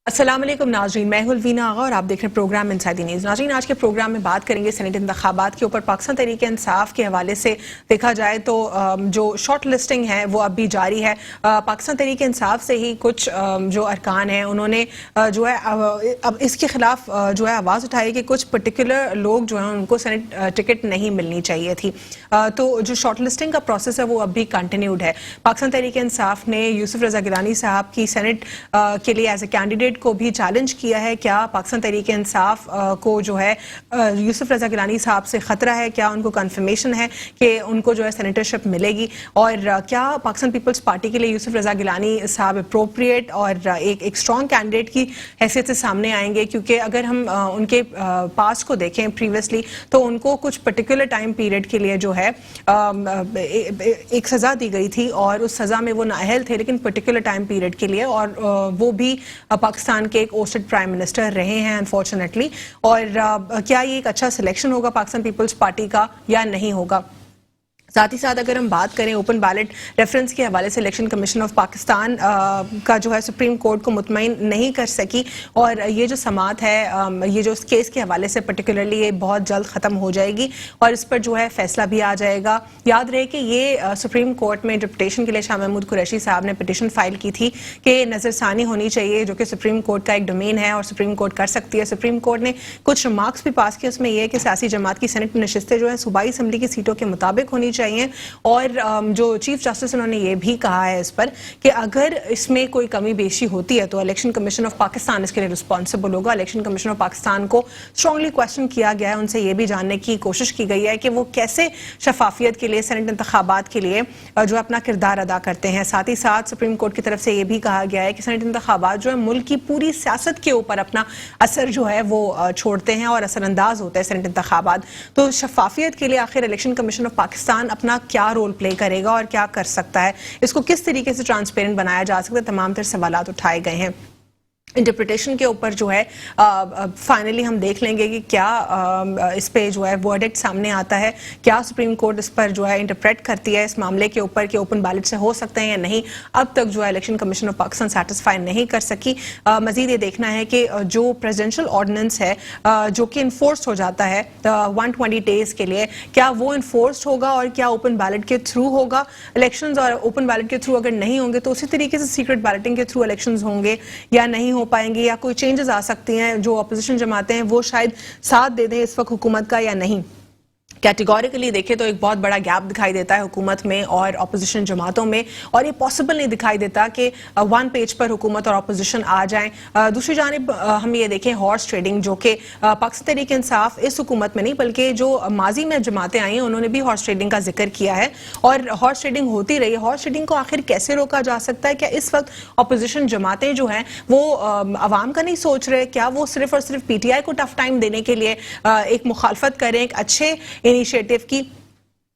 अस्सलाम वालेकुम नाज़रीन, मैं हूं वीना आगा और आप देख रहे हैं प्रोग्राम इनसाइड द न्यूज़। नाज़रीन, आज के प्रोग्राम में बात करेंगे सेनेट इंतखाबात के ऊपर। पाकिस्तान तहरीक इंसाफ के हवाले से देखा जाए तो जो शॉर्ट लिस्टिंग है वो अब भी जारी है। पाकिस्तान तहरीक इंसाफ से ही कुछ जो अरकान हैं उन्होंने जो है अब इसके खिलाफ जो है आवाज़ उठाई कि कुछ पर्टिकुलर लोग जो हैं उनको सेनेट टिकट नहीं मिलनी चाहिए थी। तो जो शॉर्ट लिस्टिंग का प्रोसेस है वो अब भी कंटिन्यूड है। पाकिस्तान तहरीक इंसाफ ने यूसुफ रजा गिलानी साहब की सेनेट के लिए एज ए कैंडिडेट को भी चैलेंज किया है। क्या पाकिस्तान तहरीक इंसाफ को जो है यूसुफ रजा गिलानी साहब से खतरा है? क्या उनको कंफर्मेशन है कि उनको जो है सेनेटरशिप मिलेगी? और क्या पाकिस्तान पीपल्स पार्टी के लिए यूसुफ रजा गिलानी साहब अप्रोप्रिएट और एक स्ट्रॉन्ग कैंडिडेट की हैसियत से सामने आएंगे? क्योंकि अगर हम उनके पास को देखें प्रीवियसली तो उनको कुछ पर्टिकुलर टाइम पीरियड के लिए जो है एक सजा दी गई थी और उस सजा में वो नाअहल थे, लेकिन पर्टिकुलर टाइम पीरियड के लिए, और वो भी पाकिस्तान के एक ओस्टेड प्राइम मिनिस्टर रहे हैं अनफॉर्चुनेटली। और क्या ये एक अच्छा सिलेक्शन होगा पाकिस्तान पीपल्स पार्टी का या नहीं होगा? साथ ही साथ अगर हम बात करें ओपन बैलेट रेफरेंस के हवाले से, इलेक्शन कमीशन ऑफ पाकिस्तान का जो है सुप्रीम कोर्ट को मुतमईन नहीं कर सकी और ये जो समात है ये जो केस के हवाले से पर्टिकुलरली ये बहुत जल्द ख़त्म हो जाएगी और इस पर जो है फैसला भी आ जाएगा। याद रहे कि ये सुप्रीम कोर्ट में इंटरप्रिटेशन के लिए शाह महमूद कुरैशी साहब ने पिटिशन फाइल की थी कि नज़रसानी होनी चाहिए, जो कि सुप्रीम कोर्ट का एक डोमेन है और सुप्रीम कोर्ट कर सकती है। सुप्रीम कोर्ट ने कुछ रिमार्क्स भी पास किए, उसमें यह है कि सियासी जमात की सेनेट नशिस्तें जो है सूबाई असम्बली की सीटों के मुताबिक होनी चाहिए। और जो चीफ जस्टिस उन्होंने ये भी कहा है इस पर कि अगर इसमें कोई कमी बेशी होती है तो इलेक्शन कमीशन ऑफ पाकिस्तान इसके लिए रिस्पॉन्सिबल होगा। इलेक्शन कमीशन ऑफ पाकिस्तान को स्ट्रांगली क्वेश्चन किया गया है, उनसे ये भी जानने की कोशिश की गई है कि वो कैसे शफाफियत के लिए सेनेट इंतखाबात के लिए जो अपना किरदार अदा करते हैं। साथ ही साथ सुप्रीम कोर्ट की तरफ से ये भी कहा गया है कि सेनेट इंतखाबात जो है मुल्क की पूरी सियासत के ऊपर अपना असर जो है वो छोड़ते हैं और असरअंदाज होते हैं सेनेट इंतखाबात। तो शफाफियत के लिए आखिर इलेक्शन कमीशन ऑफ पाकिस्तान अपना क्या रोल प्ले करेगा और क्या कर सकता है? इसको किस तरीके से ट्रांसपेरेंट बनाया जा सकता है? तमाम तर सवालात उठाए गए हैं। इंटरप्रिटेशन के ऊपर जो है फाइनली हम देख लेंगे कि क्या इस पे जो है वर्डिक्ट सामने आता है, क्या सुप्रीम कोर्ट इस पर जो है इंटरप्रेट करती है इस मामले के ऊपर कि ओपन बैलेट से हो सकते हैं या नहीं। अब तक जो है election commission of Pakistan satisfy नहीं कर सकी। मजीद ये देखना है कि जो प्रेसिडेंशियल ऑर्डिनेंस है जो कि इन्फोर्स हो जाता है 120 डेज के लिए, क्या वो इन्फोर्स होगा और क्या ओपन बैलेट के थ्रू होगा इलेक्शंस? और ओपन बैलेट के थ्रू अगर नहीं होंगे तो उसी तरीके से सीक्रेट बैलेटिंग के थ्रू इलेक्शंस होंगे या नहीं हो पाएंगे, या कोई चेंजेस आ सकती हैं? जो अपोजिशन जमाते हैं वो शायद साथ दे दें इस वक्त हुकूमत का या नहीं। कैटेगोरिकली देखें तो एक बहुत बड़ा गैप दिखाई देता है हुकूमत में और अपोजिशन जमातों में, और ये पॉसिबल नहीं दिखाई देता कि वन पेज पर हुकूमत और अपोजिशन आ जाएं। दूसरी जानिब हम ये देखें हॉर्स ट्रेडिंग, जो कि पाकिस्तान तहरीक इंसाफ इस हुकूमत में नहीं बल्कि जो माजी में जमातें आई हैं उन्होंने भी हॉर्स ट्रेडिंग का जिक्र किया है और हॉर्स ट्रेडिंग होती रही है। हॉर्स ट्रेडिंग को आखिर कैसे रोका जा सकता है? क्या इस वक्त अपोजिशन जमातें जो हैं वो अवाम का नहीं सोच रहे? क्या वो सिर्फ और सिर्फ PTI को टफ टाइम देने के लिए एक मुखालफत करें एक अच्छे इनिशिएटिव की?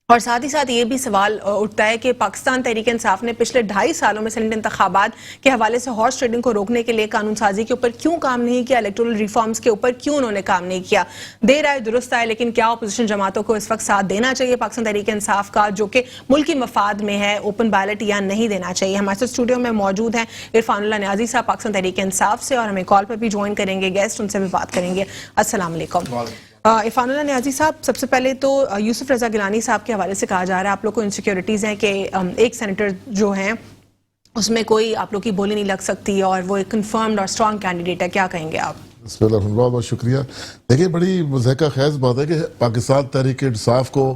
और साथ ही साथ ये भी सवाल उठता है कि पाकिस्तान तहरीक इंसाफ ने पिछले 2.5 सालों में सेनेट इंतखाबात के हवाले से हॉर्स ट्रेडिंग को रोकने के लिए कानून साजी के ऊपर क्यों काम नहीं किया? इलेक्टोरल रिफॉर्म्स के ऊपर क्यों उन्होंने काम नहीं किया? देर आए दुरुस्त आए, लेकिन क्या अपोजिशन जमातों को इस वक्त साथ देना चाहिए पाकिस्तान तहरीक इंसाफ का जो कि मुल्की मफाद में है ओपन बैलेट, या नहीं देना चाहिए? हमारे साथ स्टूडियो में मौजूद हैं इरफानुल्लाह नियाजी साहब पाकिस्तान तहरीक इंसाफ से, और हमें कॉल पर भी ज्वाइन करेंगे गेस्ट, उनसे भी बात करेंगे। अस्सलाम वालेकुम। इरफानुल्लाह नियाजी साहब, सबसे पहले तो यूसुफ रजा गिलानी साहब के हवाले से कहा जा रहा है आप लोग को इनसिक्योरिटीज़ हैं कि एक सेनेटर जो हैं उसमें कोई आप लोग की बोली नहीं लग सकती और वो एक कंफर्म्ड और स्ट्रॉन्ग कैंडिडेट है, क्या कहेंगे आप? बहुत बहुत शुक्रिया। देखिए, बड़ी मुज़हका खैज़ बात है कि पाकिस्तान तहरीक इंसाफ को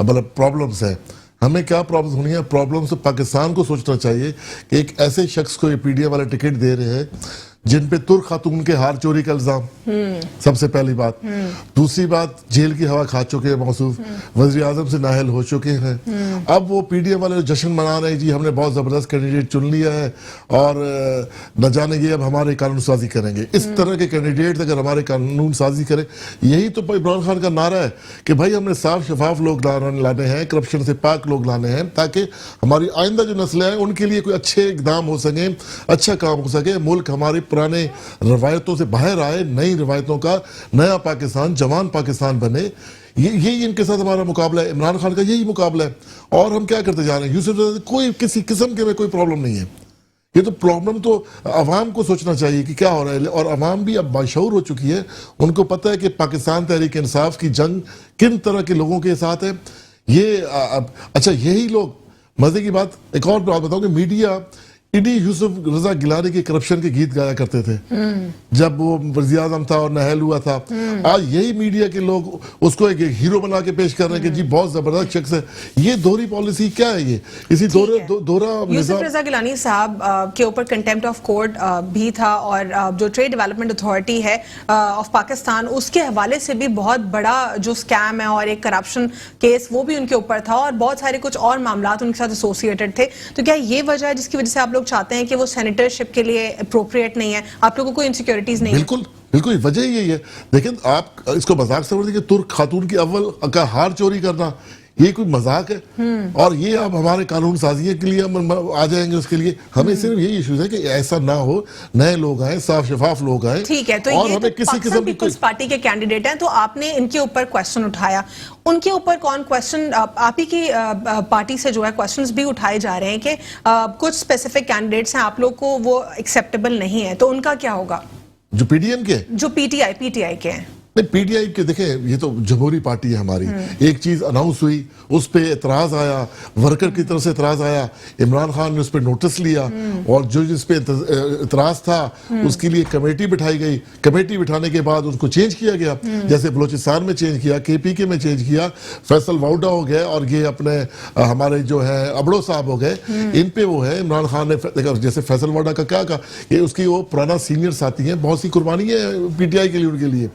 मतलब प्रॉब्लम्स है। हमें क्या प्रॉब्लम होनी है? प्रॉब्लम से पाकिस्तान को सोचना चाहिए कि एक ऐसे शख्स को ये PDI वाले टिकट दे रहे हैं जिन पे तुर खातून के हार चोरी का इल्जाम, सबसे पहली बात। दूसरी बात, जेल की हवा खा चुके हैं मौसूफ, वज़ीर आज़म से नाअहल हो चुके हैं। अब वो PDI वाले जश्न मना रहे हैं, जी हमने बहुत ज़बरदस्त कैंडिडेट चुन लिया है और न जाने ये अब हमारे कानून साजी करेंगे। इस तरह के कैंडिडेट अगर हमारे कानून साजी करें, यही तो इमरान खान का नारा है कि भाई हमने साफ शफाफ लोग लाने हैं, करप्शन से पाक लोग लाने हैं, ताकि हमारी आइंदा जो नस्लें हैं उनके लिए कोई अच्छे इकदाम हो सके, अच्छा काम हो सके, मुल्क हमारे पुराने रवायतों से बाहर आए, नई रवायतों का नया पाकिस्तान, जवान पाकिस्तान बने। यही इनके साथ हमारा मुकाबला है, इमरान खान का यही मुकाबला है। और हम क्या करते जा रहे हैं? यूसुफ कोई किसी किस्म के में कोई प्रॉब्लम नहीं है ये तो प्रॉब्लम तो अवाम को सोचना चाहिए कि क्या हो रहा है, और अवाम भी अब बाशऊर हो चुकी है। उनको पता है कि पाकिस्तान तहरीक इंसाफ की जंग किन तरह के लोगों के साथ है। ये अच्छा, यही लोग, मजे की बात, एक और बात बताऊं कि मीडिया इडी यूसुफ रजा गिलानी के करप्शन के गीत गाया करते थे जब वो वज़ीर आज़म था और नहल हुआ था। आज यही मीडिया के लोग उसको एक हीरो बना के पेश कर रहे हैं कि जी बहुत जबरदस्त शख्स है। ये दोहरी पॉलिसी क्या है? ये इसी दोहरा यूसुफ रजा गिलानी साहब के ऊपर कंटेम्प्ट ऑफ कोर्ट भी था, और जो ट्रेड डेवलपमेंट अथॉरिटी है ऑफ पाकिस्तान, उसके हवाले से भी बहुत बड़ा जो स्कैम है और एक करप्शन केस वो भी उनके ऊपर था, और बहुत सारे कुछ और मामला उनके साथ एसोसिएटेड थे। तो क्या ये वजह है जिसकी वजह से आप लोग चाहते हैं कि वो सेनेटरशिप के लिए अप्रोप्रिएट नहीं है? आप लोगों को कोई इनसिक्योरिटीज नहीं? बिल्कुल बिल्कुल, वजह यही है। लेकिन आप इसको मजाक समझते कि तुर्क खातून की अव्वल का हार चोरी करना ये कोई मजाक है? और ये अब हमारे कानून साजियों के लिए हम आ जाएंगे उसके लिए। हमें सिर्फ यही इश्यूज है कि ऐसा ना हो, नए लोग आए, साफ शफाफ लोग आए। ठीक है, तो और ये हमें तो किसी किस्म पीपल्स पार्टी के कैंडिडेट हैं, तो आपने इनके ऊपर क्वेश्चन उठाया। उनके ऊपर कौन क्वेश्चन, आप ही की पार्टी से जो है क्वेश्चंस भी उठाए जा रहे हैं कि कुछ स्पेसिफिक कैंडिडेट्स हैं आप लोग को वो एक्सेप्टेबल नहीं है, तो उनका क्या होगा? जो पीडीएम के, जो पीटीआई के हैं। नहीं, पीटीआई के देखें, ये तो जमहूरी पार्टी है हमारी। एक चीज अनाउंस हुई, उस पे एतराज आया, वर्कर की तरफ से एतराज आया, इमरान खान ने उस पर नोटिस लिया, और जो जिस पे एतराज था उसके लिए कमेटी बिठाई गई। कमेटी बिठाने के बाद उसको चेंज किया गया, जैसे बलोचिस्तान में चेंज किया, केपीके में चेंज किया, फैसल वाउडा हो गए, और ये अपने हमारे जो है अबड़ो साहब हो गए। इन पे वो है इमरान खान ने देखा, जैसे फैसल वाउडा का क्या कहा कि उसकी वो पुराना सीनियर साथी है, बहुत सी कुर्बानी है पीटीआई के लिए, उनके लिए।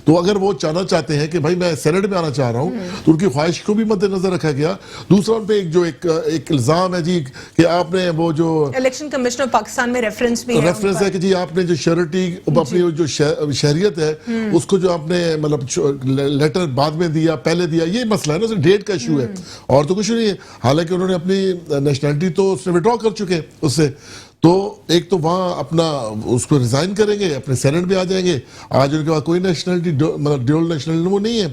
तो अगर वो चाहते हैं कि भाई मैं सेनेट में आना चाह रहा हूं, तो उनकी ख्वाहिश को भी मद्देनजर रखा गया। दूसरा उन पे एक इल्जाम है जी कि आपने वो जो इलेक्शन कमीशन ऑफ पाकिस्तान में रेफरेंस भी है कि जी आपने जो श्योरिटी अपनी जो शहरियत है उसको जो आपने मतलब लेटर बाद में दिया, पहले दिया, ये मसला है ना, डेट का इशू है, और तो कुछ नहीं है। हालांकि उन्होंने अपनी नेशनलिटी तो उसने विड्रॉ कर चुके हैं उससे। तो एक तो वहां अपना उसको रिजाइन करेंगे, अपने सेनेट में आ जाएंगे। आज उनके पास कोई नेशनलिटी, मतलब ड्यूअल नेशनलिटी वो नहीं है,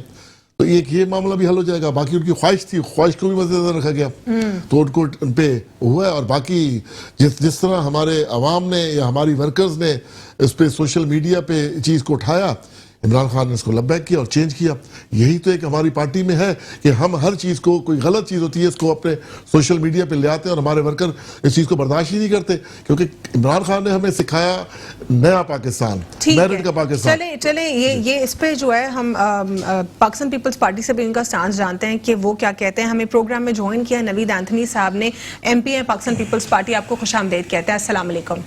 तो एक ये मामला भी हल हो जाएगा। बाकी उनकी ख्वाहिश थी, ख्वाहिश को भी मद्देनजर रखा गया, तो उनको उन पे हुआ है। और बाकी जिस तरह हमारे अवाम ने या हमारी वर्कर्स ने इस पे सोशल मीडिया पे चीज को उठाया, इमरान खान ने इसको लबैक किया और चेंज किया। यही तो एक हमारी पार्टी में है कि हम हर चीज को, कोई गलत चीज होती है इसको अपने सोशल मीडिया पे ले आते हैं, और हमारे वर्कर इस चीज को बर्दाश्त ही नहीं करते, क्योंकि इमरान खान ने हमें सिखाया नया पाकिस्तान, मेरिट का पाकिस्तान। चले ये इस पे जो है हम पाकिस्तान पीपल्स पार्टी से भी इनका स्टांस जानते हैं कि वो क्या कहते हैं। हमें प्रोग्राम में ज्वाइन किया नवीद एंथनी साहब ने, MP है पाकिस्तान पीपल्स पार्टी। आपको खुशामदीद कहते हैं, अस्सलाम वालेकुम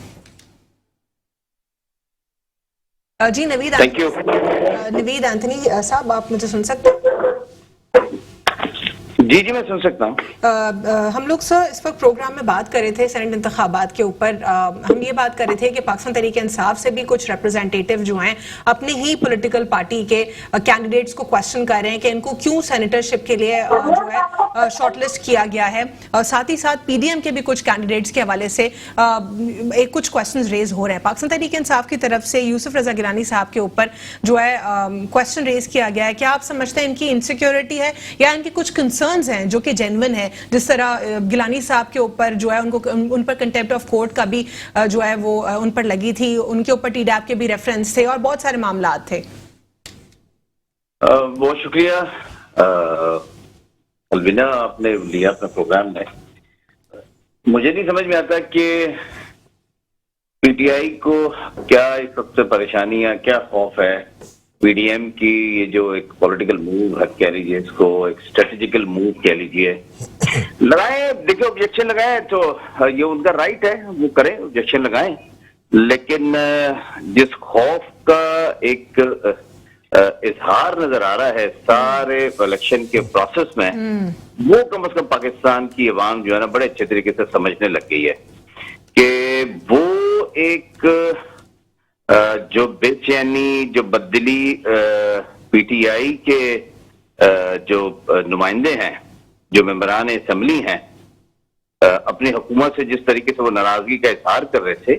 जी। नवीद एंथनी साहब, आप मुझे सुन सकते हैं? जी मैं सुन सकता हूँ। हम लोग सर इस वक्त प्रोग्राम में बात कर रहे थे सेनेट इंतखाबात के ऊपर। हम ये बात कर रहे थे कि पाकिस्तान तहरीक इंसाफ से भी कुछ रिप्रेजेंटेटिव जो हैं अपने ही पॉलिटिकल पार्टी के कैंडिडेट्स को क्वेश्चन कर रहे हैं कि इनको क्यों सेनेटरशिप के लिए जो है शॉर्टलिस्ट किया गया है। साथ ही साथ PDM के भी कुछ कैंडिडेट्स के हवाले से एक कुछ क्वेश्चन रेज हो रहे हैं। पाकिस्तान तहरीक इंसाफ की तरफ से यूसुफ रजा गिलानी साहब के ऊपर जो है क्वेश्चन रेज किया गया है। क्या आप समझते हैं इनकी इनसिक्योरिटी है या इनके कुछ कंसर्न्स हैं जो कि जेन्युइन है? जिस तरह गिलानी साहब के ऊपर जो है उन पर कंटेम्प्ट ऑफ कोर्ट का भी जो है वो उन पर लगी थी, उनके ऊपर TDAP के भी रेफरेंस थे और बहुत सारे मामला थे। बहुत शुक्रिया अलविना, आपने लिया अपना प्रोग्राम में। मुझे नहीं समझ में आता कि PTI को क्या इस सबसे परेशानी है, क्या खौफ है। PDM की ये जो एक पॉलिटिकल मूव है, कह लीजिए इसको एक स्ट्रेटेजिकल मूव कह लीजिए, लगाए, देखिए ऑब्जेक्शन लगाए तो ये उनका राइट है, वो करें, ऑब्जेक्शन लगाएं। लेकिन जिस खौफ का एक इजहार नजर आ रहा है सारे इलेक्शन के प्रोसेस में, वो कम से कम पाकिस्तान की अवाम जो है ना बड़े अच्छे तरीके से समझने लग गई है कि वो एक जो बेचैनी, जो बददिली PTI के जो नुमाइंदे हैं, जो मेंबरान असम्बली हैं, अपनी हुकूमत से जिस तरीके से वो नाराजगी का इजहार कर रहे थे,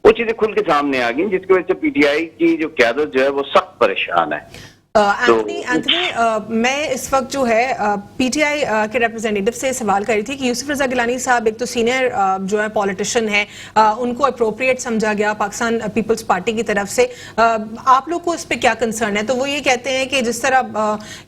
वो चीजें खुल के सामने आ गई, जिसकी वजह से PTI की जो क़यादत जो है वो सख्त परेशान है। एंथनी, मैं इस वक्त जो है पीटीआई के रिप्रेजेंटेटिव से सवाल कर रही थी कि यूसुफ रजा गिलानी साहब एक तो सीनियर जो है पॉलिटिशियन है, उनको अप्रोप्रिएट समझा गया पाकिस्तान पीपल्स पार्टी की तरफ से। आप लोग को इस पे क्या कंसर्न है? तो वो ये कहते हैं कि जिस तरह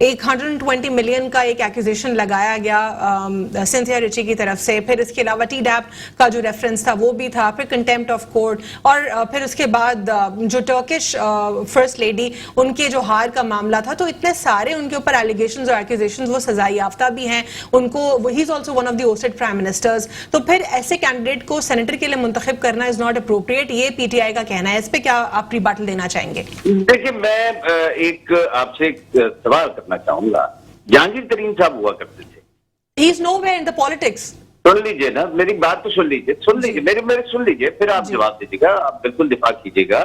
एक 120 मिलियन का एक एक्यूजेशन लगाया गया सिंथिया रिची की तरफ से, फिर इसके अलावा टीडैप का जो रेफरेंस था वो भी था, फिर कंटेम्प्ट ऑफ कोर्ट, और फिर उसके बाद जो टर्किश फर्स्ट लेडी उनके जो हार का मामला था, तो इतने सारे उनके ऊपर एलिगेशंस और एक्यूजेशंस, वो सजाई याफ्ता भी हैं, उनको he is also one of the ousted prime ministers. तो फिर ऐसे कैंडिडेट को सेनेटर के लिए मुंतखब करना इज नॉट अप्रोप्रिएट, ये पीटीआई का कहना है। इस पे क्या आप रिबाटल देना चाहेंगे? देखिए, मैं एक आपसे एक सवाल करना चाहूंगा। जहांगीर तरीन साहब हुआ करते थे, he is nowhere in the politics. सुन लीजिए ना, मेरी बात तो सुन लीजिए, मेरे सुन लीजिए, फिर आप जवाब दीजिएगा, आप बिल्कुल दिफा कीजिएगा।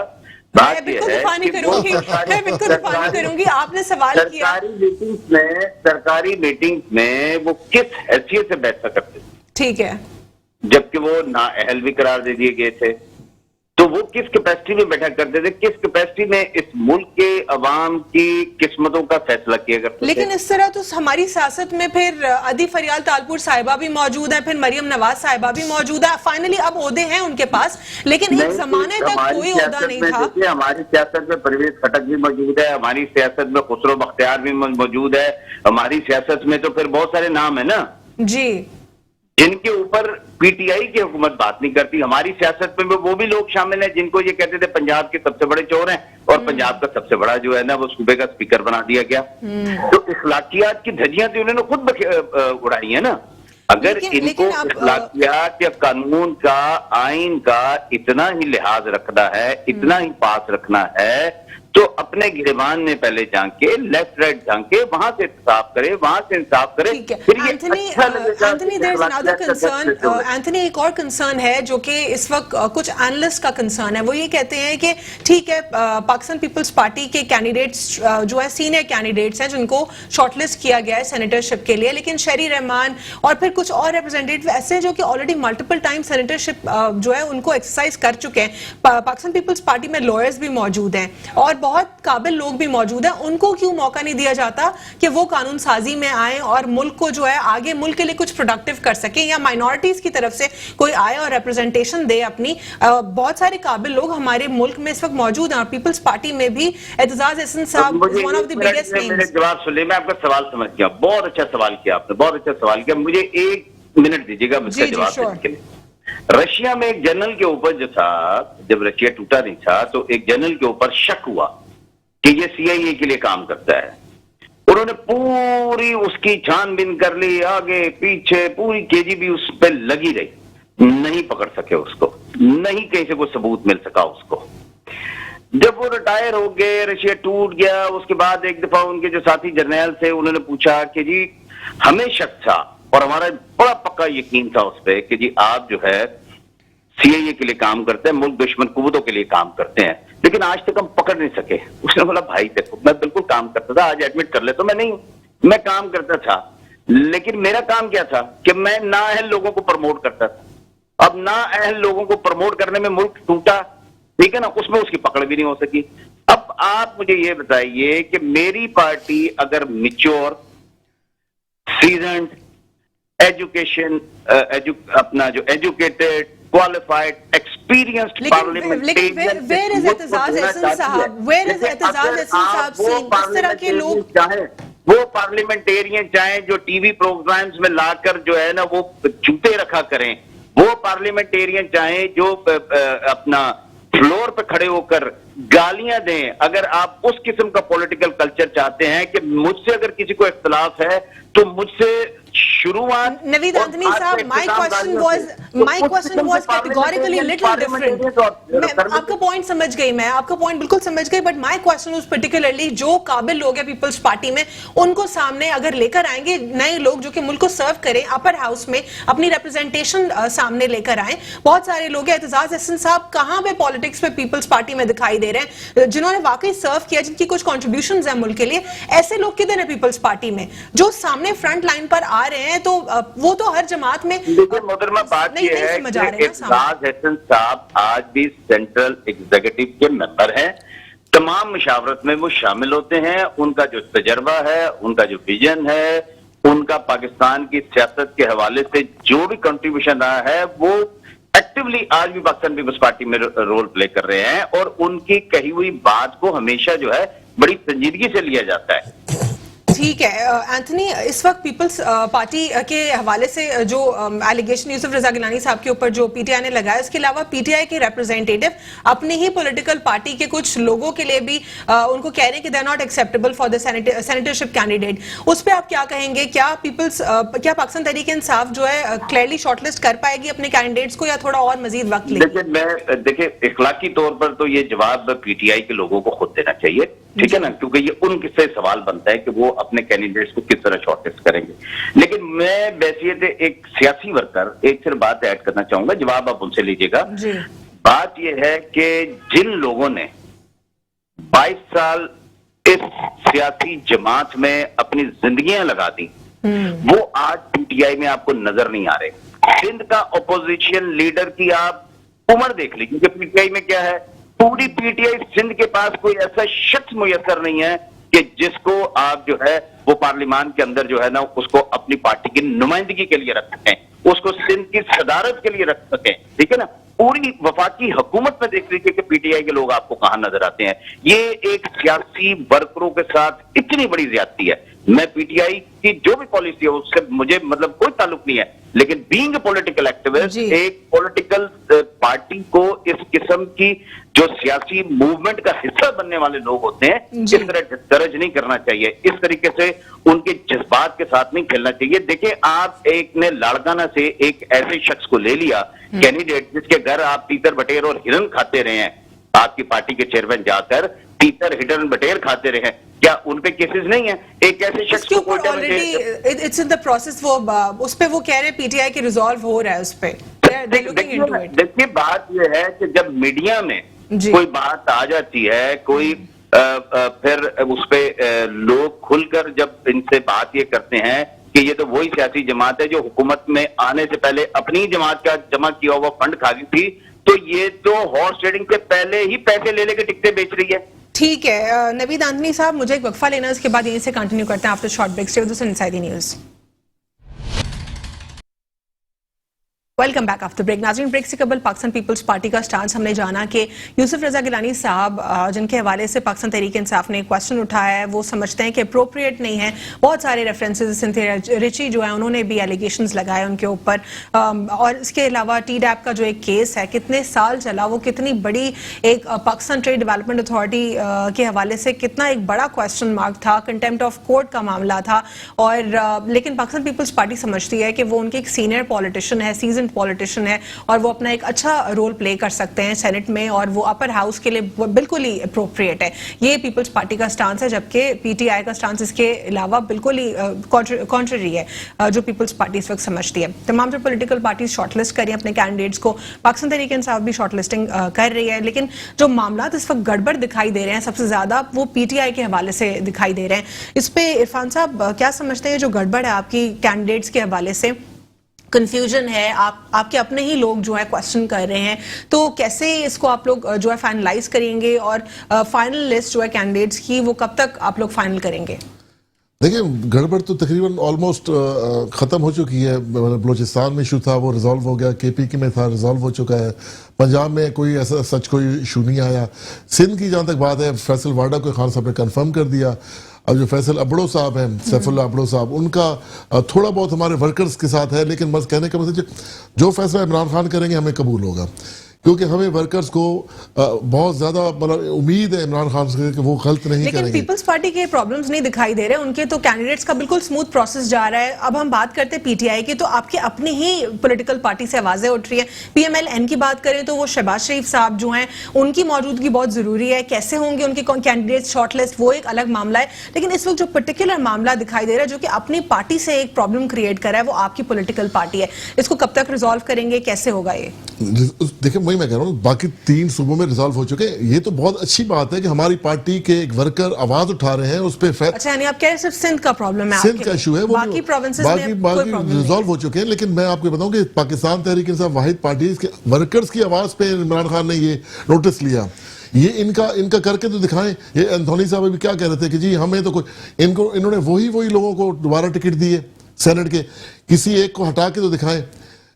मैं बिल्कुल दिफा नहीं करूंगी, मैं बिल्कुल दिफा नहीं करूंगी। आपने सवाल किया। सरकारी मीटिंग्स में वो किस हैसियत से बैठा करते थे? ठीक है, जबकि वो नाअहल भी करार दे दिए गए थे, तो वो किस कैपेसिटी में बैठा करते थे? किस कैपेसिटी में इस मुल्क के अवाम की किस्मतों का फैसला किया करते थे? लेकिन इस तरह तो हमारी सियासत में फिर अदी फरियाल तालपुर साहिबा भी मौजूद है, फिर मरियम नवाज साहिबा भी मौजूद है। फाइनली अब ओहदे हैं उनके पास, लेकिन एक जमाने तक कोई ओहदा नहीं था। हमारी सियासत में परवेज खटक भी मौजूद है, हमारी सियासत में खुसरो बख्तियार भी मौजूद है, हमारी सियासत में तो फिर बहुत सारे नाम है ना जी, जिनके ऊपर पीटीआई की हुकूमत बात नहीं करती। हमारी सियासत में वो भी लोग शामिल हैं जिनको ये कहते थे पंजाब के सबसे बड़े चोर हैं, और पंजाब का सबसे बड़ा जो है ना वो सूबे का स्पीकर बना दिया गया। तो इखलाकियात की धज्जियां तो उन्होंने खुद उड़ाई है ना। अगर इनको इखलाकियात या कानून का, आइन का इतना ही लिहाज रखना है, इतना ही पास रखना है, तो अपने गिरबान में पहले झांके, लेफ्ट राइट झांके, वहां से इंसाफ करे, वहां से इंसाफ करे। एंथनी, एक और कंसर्न है जो कि इस वक्त कुछ एनालिस्ट का कंसर्न है। वो ये कहते हैं कि ठीक है, पाकिस्तान पीपल्स पार्टी के कैंडिडेट्स जो है सीनियर कैंडिडेट्स हैं जिनको शॉर्टलिस्ट किया गया है सेनेटरशिप के लिए, लेकिन शहरी रहमान और फिर कुछ और रिप्रेजेंटेटिव ऐसे हैं जो कि ऑलरेडी मल्टीपल टाइम सेनेटरशिप जो है उनको एक्सरसाइज कर चुके हैं। पाकिस्तान पीपल्स पार्टी में लॉयर्स भी मौजूद हैं और बहुत काबिल लोग भी मौजूद हैं। उनको क्यों मौका नहीं दिया जाता कि वो कानून साजी में आए और मुल्क को जो है आगे मुल्क के लिए कुछ प्रोडक्टिव कर सके, या माइनॉरिटीज की तरफ से कोई आए और रिप्रेजेंटेशन दे अपनी? बहुत सारे काबिल लोग हमारे मुल्क में इस वक्त मौजूद हैं और पीपल्स पार्टी में भी एतजाज एहसन साहब one of the biggest names. मेरे जवाब सुन ले, मैं आपका सवाल समझ गया, बहुत अच्छा सवाल किया आपने, बहुत अच्छा सवाल किया। मुझे 1 मिनट दीजिएगा मुझे जवाब देने के लिए। रशिया में एक जनरल के ऊपर जो था, जब रशिया टूटा नहीं था, तो एक जनरल के ऊपर शक हुआ कि ये सीआईए के लिए काम करता है। उन्होंने पूरी उसकी छानबीन कर ली, आगे पीछे पूरी केजीबी उस पर लगी रही, नहीं पकड़ सके उसको, नहीं कहीं से कोई सबूत मिल सका उसको। जब वो रिटायर हो गए, रशिया टूट गया, उसके बाद एक दफा उनके जो साथी जर्नैल थे उन्होंने पूछा कि जी हमें शक था और हमारा बड़ा पक्का यकीन था उस पर कि जी आप जो है सीआईए के लिए काम करते हैं, मुल्क दुश्मन कुव्वतों के लिए काम करते हैं, लेकिन आज तक हम पकड़ नहीं सके। उसने बोला भाई देखो, मैं बिल्कुल काम करता था, आज एडमिट कर ले तो मैं नहीं, मैं काम करता था, लेकिन मेरा काम क्या था कि मैं नाअहल लोगों को प्रमोट करता था। अब नाअहल लोगों को प्रमोट करने में मुल्क टूटा, ठीक है ना, उसमें उसकी पकड़ भी नहीं हो सकी। अब आप मुझे ये बताइए कि मेरी पार्टी अगर मैच्योर, सीजन्ड, एजुकेशन, अपना जो educated, qualified, experienced parliamentarian, where is Aitzaz Ahsan साहब, वेयर इज एतजाज एहसन साहब सीन इस तरह के लोग चाहे वो पार्लियामेंटेरियन चाहे जो टीवी प्रोग्राम्स में लाकर जो है ना वो जूते रखा करें, वो पार्लियामेंटेरियन चाहे जो अपना फ्लोर पे खड़े होकर गालियां दें। अगर आप उस किस्म का पॉलिटिकल कल्चर चाहते हैं कि मुझसे अगर किसी को इख्तलाफ है तो मुझसे शुरुआत। नवीद एंथनी साहब, my question was categorically little different. मैं आपका पॉइंट समझ गई, मैं आपका पॉइंट बिल्कुल समझ गई, but my question was particularly जो काबिल लोग हैं पीपल्स पार्टी में, उनको सामने अगर लेकर आएंगे नए लोग जो कि मुल्क को सर्व करें, अपर हाउस में अपनी रिप्रेजेंटेशन सामने लेकर आए। बहुत सारे लोग हैं, एतजाज एहसन साहब कहां पे पॉलिटिक्स में पीपल्स पार्टी में दिखाई दे रहे हैं, जिन्होंने वाकई सर्व किया, जिनकी कुछ कॉन्ट्रीब्यूशंस हैं मुल्क के लिए। ऐसे लोग किधर है पीपल्स पार्टी में जो सामने फ्रंट लाइन पर आ रहे हैं? तो वो तो हर जमात में देखिए मोहतरमा, बात ये है कि एतजाज एहसन साहब आज भी सेंट्रल एग्जीक्यूटिव के मेंबर हैं, तमाम मुशावरत में वो शामिल होते हैं। उनका जो तजर्बा है, उनका जो विजन है, उनका पाकिस्तान की सियासत के हवाले से जो भी कंट्रीब्यूशन रहा है, वो एक्टिवली आज भी पाकिस्तान पीपल्स पार्टी में रोल प्ले कर रहे हैं और उनकी कही हुई बात को हमेशा जो है बड़ी संजीदगी से लिया जाता है। ठीक है एंथनी, इस वक्त पीपल्स पार्टी के हवाले से जो एलिगेशन यूसुफ रजा गिलानी साहब के ऊपर जो पीटीआई ने लगाया, इसके अलावा पीटीआई के रिप्रेजेंटेटिव अपनी ही पॉलिटिकल पार्टी के कुछ लोगों के लिए भी उनको कह रहे हैं कि they are not acceptable for the senatorship candidate. उस पर आप क्या कहेंगे? क्या पाकिस्तान तहरीक इंसाफ जो है क्लियरली शॉर्टलिस्ट कर पाएगी अपने कैंडिडेट्स को, या थोड़ा और मजीद वक्त लेगी? देखिए इखलाकी तौर पर तो ये जवाब पीटीआई के लोगों को खुद देना चाहिए, ठीक है ना, क्योंकि ये उनसे सवाल बनता है कि वो अपने कैंडिडेट्स को किस तरह शॉर्टलिस्ट करेंगे। लेकिन मैं बैसियत एक सियासी वर्कर एक सिर्फ बात ऐड करना चाहूंगा, जवाब आप उनसे लीजिएगा। बात ये है कि जिन लोगों ने 22 साल इस सियासी जमात में अपनी जिंदगियां लगा दी, वो आज पीटीआई में आपको नजर नहीं आ रहे। सिंध का अपोजिशन लीडर की आप उम्र देख लीजिए कि पीटीआई में क्या है। पूरी पीटीआई सिंध के पास कोई ऐसा शख्स मुयस्सर नहीं है कि जिसको आप जो है वो पार्लियामान के अंदर जो है ना उसको अपनी पार्टी की नुमाइंदगी के लिए रख सकें, उसको सिंध की सदारत के लिए रख सकें, ठीक है ना। पूरी वफाकी हुकूमत में देख लीजिए कि पीटीआई के लोग आपको कहां नजर आते हैं। ये एक सियासी वर्करों के साथ इतनी बड़ी ज्यादती है। मैं पीटीआई की जो भी पॉलिसी है उससे मुझे मतलब कोई ताल्लुक नहीं है, लेकिन बीइंग पॉलिटिकल एक्टिविस्ट एक पॉलिटिकल पार्टी को इस किस्म की जो सियासी मूवमेंट का हिस्सा बनने वाले लोग होते हैं, इस तरह डिस्करेज नहीं करना चाहिए, इस तरीके से उनके जज्बात के साथ नहीं खेलना चाहिए। देखिए आप एक ने लाड़काना से एक ऐसे शख्स को ले लिया कैंडिडेट जिसके घर आप तीतर बटेर और हिरन खाते रहे हैं, आपकी पार्टी के चेयरमैन जाकर तीतर हिरन बटेर खाते रहे हैं, क्या उन पे केसेस नहीं है? एक ऐसे शख्स को already it's in the process, वो उस पे वो कह रहे पीटीआई के रिजॉल्व हो रहा है उस पे। देखिए बात ये है कि जब मीडिया में कोई बात आ जाती है, कोई फिर उस पे लोग खुलकर जब इनसे बात ये करते हैं कि ये तो वही सियासी जमात है जो हुकूमत में आने से पहले अपनी जमात का जमा किया हुआ फंड खा गई थी, तो ये तो हॉर्स ट्रेडिंग से पहले ही पैसे ले लेके टिकटें बेच रही है। ठीक है नवीद आंतनी साहब, मुझे एक वक्फा लेना है, उसके बाद यहीं से कंटिन्यू करते हैं after short break. Stay with us inside the news. Welcome back after break. नाज़रीन, ब्रेक से कबल पाकिस्तान पीपल्स पार्टी का स्टांस हमने जाना कि यूसुफ रजा गिलानी साहब जिनके हवाले से पाकिस्तान तहरीक इंसाफ ने एक क्वेश्चन उठाया है, वो समझते हैं कि अप्रोप्रिएट नहीं है। बहुत सारे रेफरेंसेस सिंथिया रिची जो है उन्होंने भी एलिगेशंस लगाए उनके ऊपर, और इसके अलावा टीडैप का जो एक केस है कितने साल चला, वो कितनी बड़ी एक पाकिस्तान ट्रेड डेवलपमेंट अथॉरिटी के हवाले से कितना एक बड़ा क्वेश्चन मार्क था, कंटेम्प्ट ऑफ कोर्ट का मामला था। और लेकिन पाकिस्तान पीपल्स पार्टी समझती है कि वो उनके एक सीनियर पॉलिटिशियन है, सीजन पॉलिटिशियन है, और वो अपना एक अच्छा रोल प्ले कर सकते हैं सेनेट में, और वो अपर हाउस के लिए बिल्कुल ही अप्रोप्रिएट है। ये पीपल्स पार्टी का स्टांस है, जबकि पीटीआई का स्टांस इसके अलावा बिल्कुल ही कॉन्ट्ररी है जो पीपल्स पार्टी इस वक्त समझती है। तमाम जो पॉलिटिकल पार्टी शॉर्टलिस्ट करें अपने कैंडिडेट्स को, पाकिस्तान तहरीक इंसाफ भी शॉर्टलिस्टिंग कर रही है, लेकिन जो मामला इस वक्त गड़बड़ दिखाई दे रहे हैं सबसे ज्यादा वो पीटीआई के हवाले से दिखाई दे रहे हैं। इस पे इरफान साहब क्या समझते हैं जो गड़बड़ है आपकी कैंडिडेट्स के हवाले से, कंफ्यूजन है, आपके अपने ही लोग जो है क्वेश्चन कर रहे हैं, तो कैसे इसको आप लोग जो है फाइनलाइज करेंगे, और फाइनल लिस्ट जो है कैंडिडेट्स की वो कब तक आप लोग फाइनल करेंगे? देखिए गड़बड़ तो तकरीबन ऑलमोस्ट ख़त्म हो चुकी है। बलूचिस्तान में इशू था वो रिजॉल्व हो गया, केपी में था रिजॉल्व हो चुका है, पंजाब में कोई ऐसा सच कोई इशू नहीं आया। सिंध की जहाँ तक बात है, फैसल वाडा को खान साहब ने कंफर्म कर दिया। अब जो फैसल अबड़ो साहब हैं, सैफुल्ला अबड़ो साहब, उनका थोड़ा बहुत हमारे वर्कर्स के साथ है, लेकिन बस कहने का मतलब जो फैसला इमरान खान करेंगे हमें कबूल होगा, क्योंकि हमें वर्कर्स को बहुत ज्यादा मतलब उम्मीद है इमरान खान से कि वो गलत नहीं करेंगे। लेकिन पीपल्स पार्टी के प्रॉब्लम्स नहीं दिखाई दे रहे, उनके तो कैंडिडेट्स का बिल्कुल स्मूथ प्रोसेस जा रहा है। अब हम बात करते हैं पीटीआई की, तो आपके अपनी ही पॉलिटिकल पार्टी से आवाजें उठ रही है। पीएमएल-एन की बात करें तो वो शहबाज शरीफ साहब जो हैं उनकी मौजूदगी बहुत जरूरी है, कैसे होंगे उनके कैंडिडेट्स शॉर्टलिस्ट वो एक अलग मामला है। लेकिन इस वक्त जो पर्टिकुलर मामला दिखाई दे रहा है जो कि अपनी पार्टी से एक प्रॉब्लम क्रिएट कर रहा है, वो आपकी पॉलिटिकल पार्टी है, इसको कब तक रिजॉल्व करेंगे, कैसे होगा ये? देखिए वही मैं कह रहा हूँ, बाकी 3 सूबों में रिजॉल्व हो चुके हैं। ये तो बहुत अच्छी बात है कि हमारी पार्टी के एक वर्कर आवाज उठा रहे हैं उस पर। अच्छा, यानी आप कह रहे हैं सिर्फ सिंध का प्रॉब्लम है, सिंध का इशू है, वो बाकी प्रोविंसेस में कोई प्रॉब्लम रिजॉल्व हो चुके हैं। लेकिन मैं आपको बताऊं कि पाकिस्तान तहरीक इंसाफ वाहिद पार्टी इसके वर्कर्स की आवाज पे इमरान खान ने ये नोटिस लिया। ये इनका करके तो दिखाएं। ये एंथोनी साहब अभी क्या कह रहे थे कि जी हमें तो कोई इन्होंने वही लोगों को दोबारा टिकट दिए सेनेट के, किसी एक को हटा के तो दिखाएं।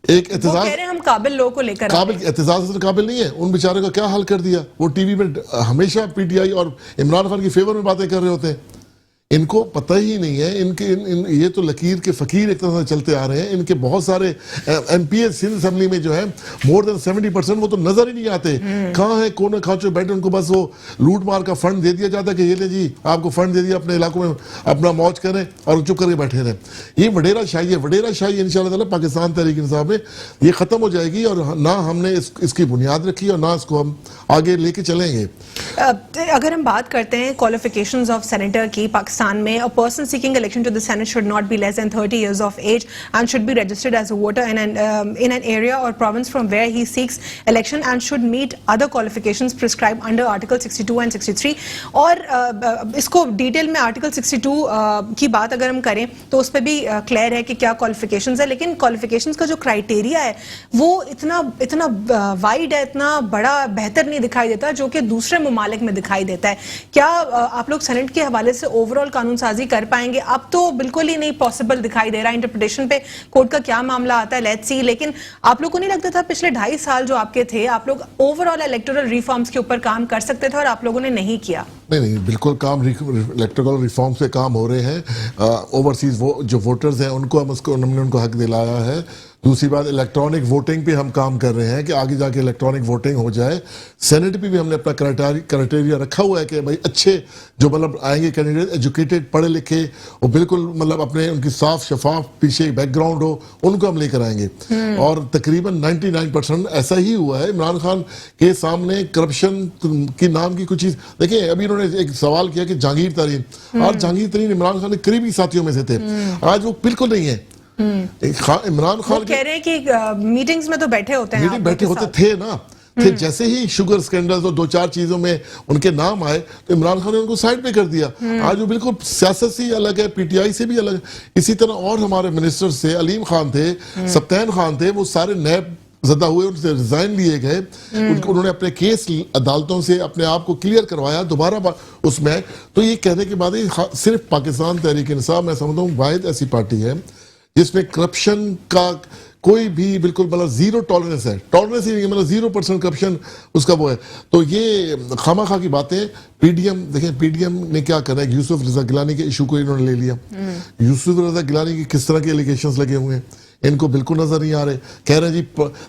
एक वो कह रहे हैं हम काबिल लोगों को लेकर काबिल एतजाज काबिल नहीं है, उन बेचारे का क्या हाल कर दिया। वो टीवी में हमेशा पीटीआई और इमरान खान की फेवर में बातें कर रहे होते हैं। इनको पता ही नहीं है, ये तो लकीर के फकीर एक तरह से चलते आ रहे हैं। इनके बहुत सारे एमपीएस सिंध असेंबली में जो है मोर देन 70% वो तो नजर ही नहीं आते। कहाँ है कोने खांचो बैठे, उनको बस वो लूट मार का फंड दे दिया जाता है कि ये ले जी आपको फंड दे दिया, अपने इलाकों में अपना मौज करें और चुप करके बैठे रहें। ये वडेरा शाही है। वडेरा शाही इंशाल्लाह ताला पाकिस्तान तहरीक इंसाफ में ये खत्म हो जाएगी और ना हमने इसकी बुनियाद रखी और ना इसको हम आगे लेके चलेंगे। अगर हम बात करते हैं क्वालिफिकेशंस ऑफ सेनेटर की, पाकिस्तान में a person seeking election to the Senate should not be less than 30 years of age and should be registered as a voter in an area or province from where he seeks election and should meet other qualifications prescribed under Article 62 and 63। और इसको detail में article 62 की बात अगर हम करें तो उस पर भी क्लियर है कि क्या क्वालिफिकेशंस है, लेकिन क्वालिफिकेशंस का जो क्राइटेरिया है वो इतना वाइड है, इतना बड़ा बेहतर नहीं दिखाई देता जो कि दूसरे मुमालिक में दिखाई देता है। क्या आप लोग सेनेट के हवाले से ओवरऑल कानून साजी कर पाएंगे? अब तो बिल्कुल ही नहीं पॉसिबल दिखाई दे रहा है। इंटरप्रिटेशन पे कोर्ट का क्या मामला आता है, लेट्स सी। लेकिन आप लोग को नहीं लगता था पिछले 2.5 साल जो आपके थे, आप लोग ओवरऑल इलेक्टोरल रिफॉर्म्स के ऊपर काम कर सकते थे और आप लोगों ने नहीं किया? नहीं, बिल्कुल काम इलेक्ट्रिकल रिफॉर्म से काम हो रहे हैं। ओवरसीज जो वोटर्स हैं हमने उनको हक दिलाया है। दूसरी बात, इलेक्ट्रॉनिक वोटिंग पे हम काम कर रहे हैं कि आगे जाके इलेक्ट्रॉनिक वोटिंग हो जाए। सेनेट पे भी हमने अपना क्राइटेरिया रखा हुआ है कि भाई अच्छे जो मतलब आएंगे कैंडिडेट, एजुकेटेड, पढ़े लिखे और बिल्कुल मतलब अपने उनकी साफ शफाफ पीछे बैकग्राउंड हो, उनको हम लेकर आएंगे। और तकरीबन 99% ऐसा ही हुआ है। इमरान खान के सामने करप्शन की नाम की कुछ चीज देखिए, अभी उन्होंने एक सवाल किया कि जहांगीर तरीन, और जहांगीर तरीन इमरान खान के करीबी साथियों में से थे, आज वो बिल्कुल नहीं है। इमरान खान कह रहे हैं कि मीटिंग्स में तो बैठे होते हैं, मीटिंग बैठे होते थे ना, फिर जैसे ही शुगर स्कैंडल्स और 2-4 चीजों में उनके नाम आए तो इमरान खान ने उनको साइड पे कर दिया। आज वो बिल्कुल सियासत से अलग है, पीटीआई से भी अलग है। इसी तरह और हमारे मिनिस्टर से अलीम खान थे, सप्तान खान थे, वो सारे नैब ज़दा हुए, उनसे रिजाइन लिए गए। उन्होंने अपने केस अदालतों से अपने आप को क्लियर करवाया दोबारा उसमें। तो ये कहने के बाद सिर्फ पाकिस्तान तहरीक इंसाफ मैं समझता हूँ वाहिद ऐसी पार्टी है जिसमें करप्शन का कोई भी बिल्कुल मतलब जीरो टॉलरेंस है। टॉलरेंस ही नहीं, मतलब 0% करप्शन उसका वो है। तो ये खामा-खा की बातें पीडीएम, देखें पीडीएम ने क्या करा है, यूसुफ रजा गिलानी के इशू को इन्होंने ले लिया। यूसुफ रजा गिलानी की किस तरह के एलिगेशंस लगे हुए हैं इनको बिल्कुल नजर नहीं आ रहे। कह रहे हैं जी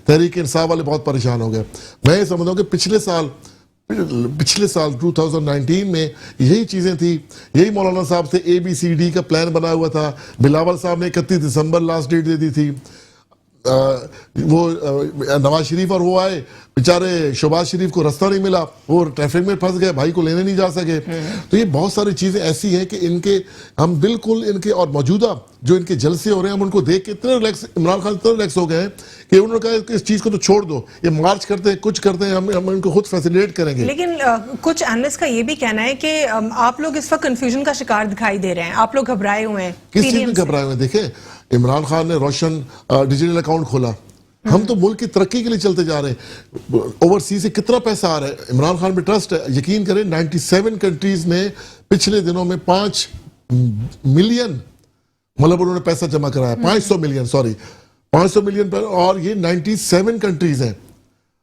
तहरीक इंसाफ वाले बहुत परेशान हो गए। मैं ये समझता हूँ कि पिछले साल 2019 में यही चीजें थी, यही मौलाना साहब से ABCD का प्लान बना हुआ था। बिलावल साहब ने 31 दिसंबर लास्ट डेट दे दी थी। वो नवाज शरीफ और वो आए, बेचारे शहबाज शरीफ को रास्ता नहीं मिला, वो ट्रैफिक में फंस गए, भाई को लेने नहीं जा सके। तो ये बहुत सारी चीजें ऐसी हैं कि इनके हम बिल्कुल इनके और मौजूदा जो इनके जलसे हो रहे हैं हम उनको देख के इतने रिलैक्स, इमरान खान इतना रिलैक्स हो गए हैं कि उन्होंने कहा कि इस चीज को तो छोड़ दो, ये मार्च करते हैं, कुछ करते हैं, हम इनको खुद फैसिलिटेट करेंगे। लेकिन कुछ एनालिस्ट का ये भी कहना है कि आप लोग इस वक्त कंफ्यूजन का शिकार दिखाई दे रहे हैं, आप लोग घबराए हुए हैं। किस चीज में घबराए हुए हैं? देखें, इमरान खान ने रोशन डिजिटल अकाउंट खोला, हम तो मुल्क की तरक्की के लिए चलते जा रहे हैं। ओवरसीज से कितना पैसा आ रहा है, इमरान खान पे ट्रस्ट है। यकीन करें 97 कंट्रीज ने पिछले दिनों में 5 मिलियन मतलब उन्होंने पैसा जमा कराया, 500 मिलियन, सॉरी 500 मिलियन पर, और ये 97 कंट्रीज हैं,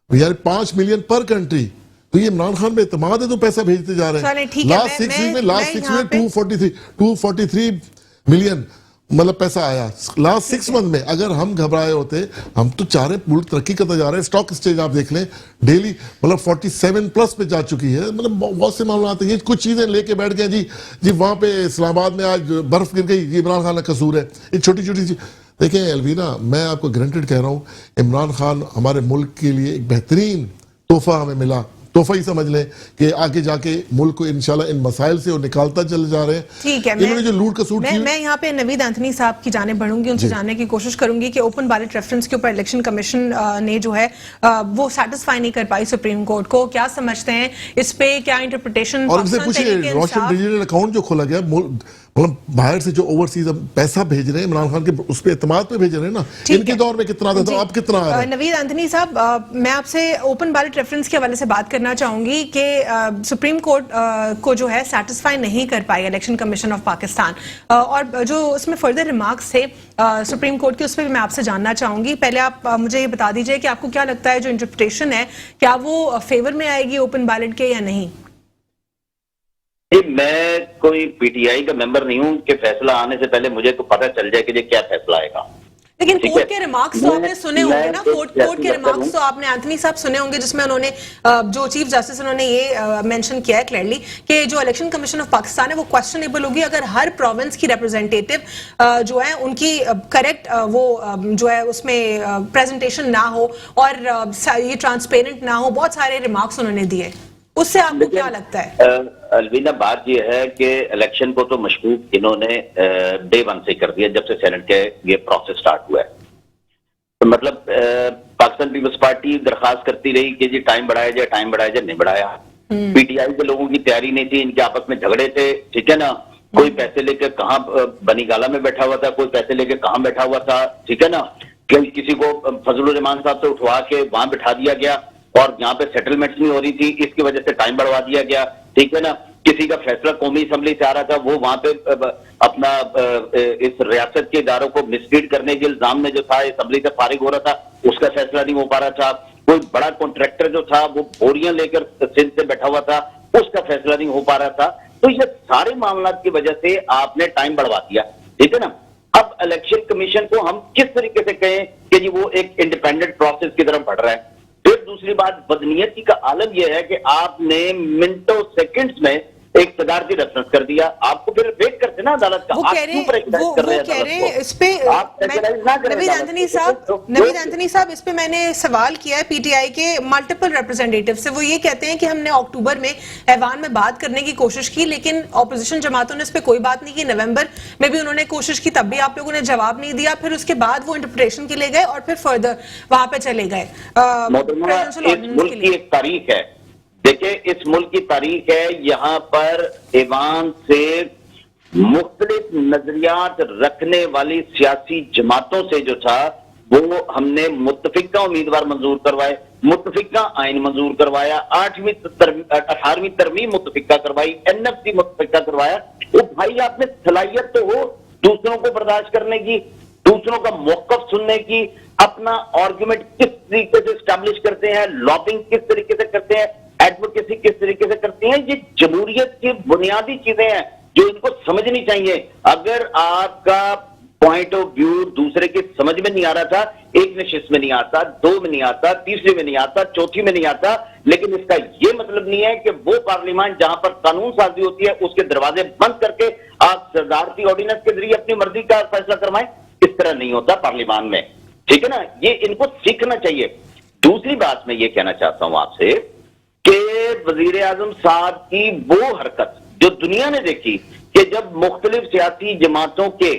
यानी 5 मिलियन पर कंट्री। तो ये इमरान खान पे इत्मीनान है तो पैसा भेजते जा रहे हैं। लास्ट 6 में 243 मिलियन मतलब पैसा आया लास्ट 6 मंथ में। अगर हम घबराए होते, हम तो चाह रहे मुल्क तरक्की करता जा रहे हैं। स्टॉक एक्सचेंज आप देख लें, डेली मतलब 47 प्लस पे जा चुकी है। मतलब बहुत से मामले आते हैं, ये कुछ चीजें लेके बैठ गए जी वहां पे इस्लामाबाद में आज बर्फ गिर गई, ये इमरान खान का कसूर है। ये छोटी छोटी चीज। देखिए एलवीना, मैं आपको गारंटेड कह रहा हूँ, इमरान खान हमारे मुल्क के लिए एक बेहतरीन तोहफा हमें मिला। तोहफा ही समझ लें कि आगे जाके मुल्क को इंशाल्लाह इन मसाइल से और निकालता चले जा रहे हैं। ठीक है, इन्होंने जो लूट कसूट की, मैं यहाँ पे नवीद एंथनी साहब की जाने बढ़ूंगी, उनसे जानने की कोशिश करूंगी कि ओपन बैलेट रेफरेंस के ऊपर इलेक्शन कमीशन ने जो है वो सेटिस्फाई नहीं कर पाई सुप्रीम कोर्ट को। क्या समझते हैं इस पे, क्या इंटरप्रिटेशन? और उनसे पूछिए, रोशन डिजिटल अकाउंट जो खोला गया, मतलब बाहर से जो ओवरसीज पैसा भेज रहे हैं इमरान खान के उस पर एतमाद पे भेज रहे हैं ना, ठीक इनके है। दौर में कितना था, तो अब कितना आ रहा है? नवीद एंथनी साहब, मैं आपसे ओपन बैलेट रेफरेंस के हवाले से बात करना चाहूंगी कि सुप्रीम कोर्ट को जो है सेटिस्फाई नहीं कर पाई इलेक्शन कमीशन ऑफ पाकिस्तान, और जो उसमें फर्दर रिमार्क्स थे सुप्रीम कोर्ट के, उस पर मैं आपसे जानना चाहूंगी। पहले आप मुझे ये बता दीजिए कि आपको क्या लगता है जो इंटरप्रिटेशन है, क्या वो फेवर में आएगी ओपन बैलेट के या नहीं? जी, मैं कोई पीटीआई का मेंबर नहीं हूं कि फैसला आने से पहले मुझे तो पता चल जाए कि ये क्या फैसला आएगा। लेकिन ठीक कोर्ट है। के रिमार्क्स तो आपने सुने होंगे ना, कोर्ट के रिमार्क्स हूं। तो आपने एंथनी साहब सुने होंगे, जिसमें उन्होंने जो चीफ जस्टिस उन्होंने ये मेंशन किया है क्लियरली कि जो इलेक्शन कमीशन ऑफ पाकिस्तान है वो क्वेश्चनेबल होगी अगर हर प्रोविंस की रिप्रेजेंटेटिव जो है उनकी करेक्ट वो जो है उसमें प्रेजेंटेशन ना हो और ये ट्रांसपेरेंट ना हो। बहुत सारे रिमार्क्स उन्होंने दिए, उससे आपको क्या लगता है? अलवीना, बात यह है कि इलेक्शन को तो मशकूक इन्होंने डे वन से कर दिया, जब से सेनेट के ये प्रोसेस स्टार्ट हुआ है। तो मतलब पाकिस्तान पीपल्स पार्टी दरखास्त करती रही कि जी टाइम बढ़ाया जाए, टाइम बढ़ाया जाए, नहीं बढ़ाया। पीटीआई के लोगों की तैयारी नहीं थी, इनके आपस में झगड़े थे, ठीक है ना। कोई पैसे लेके कहाँ बनीगाला में बैठा हुआ था, कोई पैसे लेके कहाँ बैठा हुआ था, ठीक है ना। किसी को फजलुर रहमान साहब से उठवा के वहां बिठा दिया गया और यहाँ पे सेटलमेंट्स नहीं हो रही थी, इसकी वजह से टाइम बढ़वा दिया गया, ठीक है ना। किसी का फैसला कौमी असेंबली से आ रहा था, वो वहां पे अपना इस रियासत के इदारों को मिसलीड करने के इल्जाम में जो था असेंबली से फारिग हो रहा था, उसका फैसला नहीं हो पा रहा था। कोई बड़ा कॉन्ट्रैक्टर जो था वो बोरियां लेकर सिंध से बैठा हुआ था, उसका फैसला नहीं हो पा रहा था। तो ये सारे मामला की वजह से आपने टाइम बढ़वा दिया, ठीक है ना। अब इलेक्शन कमीशन को हम किस तरीके से कहें कि जी वो एक इंडिपेंडेंट प्रोसेस की तरफ बढ़ रहा है। फिर दूसरी बात, बदनीयती का आलम यह है कि आपने मिनटों सेकंड्स में एक सदारती रेफरेंस कर दिया। आपको फिर वेट करते ना अदालत का, वो कह रहे इस पे नवीद एंथनी साहब इस पे मैंने सवाल किया है पीटीआई के मल्टीपल रिप्रेजेंटेटिव से। वो ये कहते हैं कि हमने अक्टूबर में ऐवान में बात करने की कोशिश की, लेकिन ऑपोजिशन जमातों ने इस पे कोई बात नहीं की। नवंबर में भी उन्होंने कोशिश की, तब भी आप लोगों ने जवाब नहीं दिया। फिर उसके बाद वो इंटरप्रिटेशन के लिए गए और फिर फर्दर वहां पे चले गए। इस मुल्क की एक तारीख है, देखिए इस मुल्क की तारीख है, यहाँ पर ईवान से मुख्तलिफ नजरियात रखने वाली सियासी जमातों से जो था वो हमने मुत्तफिका उम्मीदवार मंजूर करवाए, मुत्तफिका आइन मंजूर करवाया, 18वीं तरमीम मुत्तफिका करवाई, एनएफसी मुत्तफिका करवाया। वो भाई आपने सलाहियत तो हो दूसरों को बर्दाश्त करने की, दूसरों का मौकफ सुनने की, अपना आर्गुमेंट किस तरीके से स्टैब्लिश करते हैं, लॉबिंग किस तरीके से करते हैं, एडवोकेसी किस तरीके से करती हैं, ये जमहूरियत की बुनियादी चीजें हैं जो इनको समझनी चाहिए। अगर आपका पॉइंट ऑफ व्यू दूसरे के समझ में नहीं आ रहा था, एक नशिस्त में नहीं आता, दो में नहीं आता, तीसरे में नहीं आता, चौथी में नहीं आता, लेकिन इसका यह मतलब नहीं है कि वो पार्लियामेंट जहां पर कानून साजी होती है उसके दरवाजे बंद करके आप सदारती ऑर्डिनेंस के जरिए अपनी मर्जी का फैसला करवाएं। इस तरह नहीं होता पार्लियामेंट में, ठीक है ना। ये इनको सीखना चाहिए। दूसरी बात मैं ये कहना चाहता हूं आपसे कि वजीर आजम साहब की वो हरकत जो दुनिया ने देखी कि जब मुख्तलिफ सियासी जमातों के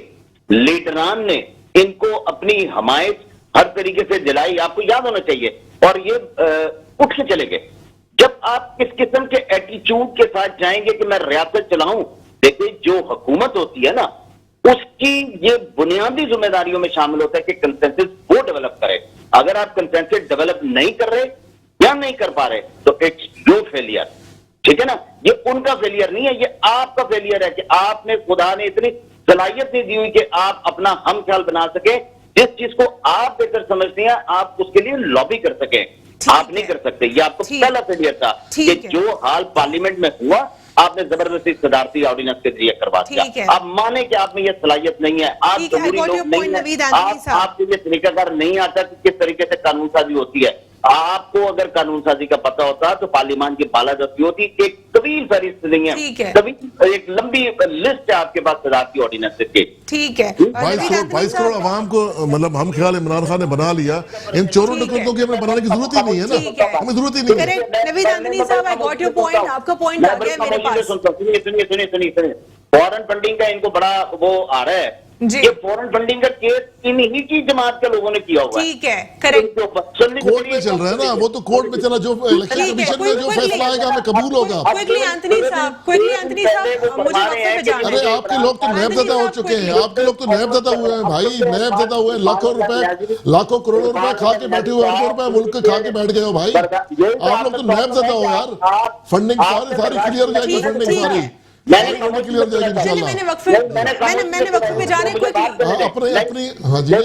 लीडरान ने इनको अपनी हमायत हर तरीके से दिलाई, आपको याद होना चाहिए, और ये उठ के चले गए। जब आप इस किस्म के एटीट्यूड के साथ जाएंगे कि मैं रियासत चलाऊं, देखिए जो हुकूमत होती है ना उसकी ये बुनियादी जिम्मेदारियों में शामिल होता है कि कंसेंसस वो डेवलप करे। अगर आप कंसेंसस डेवलप नहीं कर रहे या नहीं कर पा रहे तो इट्स योर फेलियर, ठीक है ना। ये उनका फेलियर नहीं है, ये आपका फेलियर है कि आपने खुदा ने इतनी सलाहियत नहीं दी हुई कि आप अपना हम ख्याल बना सके, जिस चीज को आप बेहतर समझते हैं आप उसके लिए लॉबी कर सके। आप नहीं कर सकते, ये आपको पहला फेलियर था कि जो हाल पार्लियामेंट में हुआ आपने जबरदस्ती सदारती ऑर्डिनेंस के जरिए करवा दिया। आप माने कि आप में ये सलाहियत नहीं है, आप जमहूरी लोग नहीं है, आपको ये तरीकाकार नहीं आता कि किस तरीके से कानून साजी होती है। आपको अगर कानून साजी का पता होता तो पार्लियामान की बालादस्ती होती। एक तवील फहरिस्त नहीं है, तवील एक लंबी लिस्ट है आपके पास सदारती ऑर्डिनेंस की। ठीक है, 22 करोड़ आवाम को मतलब हम ख्याल इमरान खान ने बना लिया, इन चोरों डकैतों की हमें बनाने की जरूरत ही नहीं है ना, हमें जरूरत ही नहीं है। नवीद एंथनी साहब, आई गॉट योर पॉइंट, आपका पॉइंट आ गया मेरे पास। सुनिए, फॉरेन फंडिंग का इनको बड़ा वो आ रहा है, ये फॉरेन फंडिंग का केस इन्हीं की जमात के लोगों ने किया हुआ है। ठीक है, करेक्ट, कोर्ट में चल रहा है ना, वो तो कोर्ट में चला जो इलेक्शन कमीशन ने जो फैसला मसला आएगा हमें कबूल होगा। क्विकली एंथनी साहब, मुझे वक्फे पे जाना अरे आपके लोग तो नैबज़दा हो चुके हैं, आपके लोग तो नैबज़दा हुए हैं भाई, नैबज़दा हुए हैं। लाखों करोड़ों रुपए खा के बैठे हुए, अरबों रुपए मुल्क के खा के बैठ गए हो भाई। आप लोग तो नैबज़दा हो यार। फंडिंग सारी क्लियर हो जाएगी, फंडिंग सारी क्लियर हो जाएगी इंशाल्लाह। मैंने वक्फे पे जाने अपने अपनी हाँ जी, ये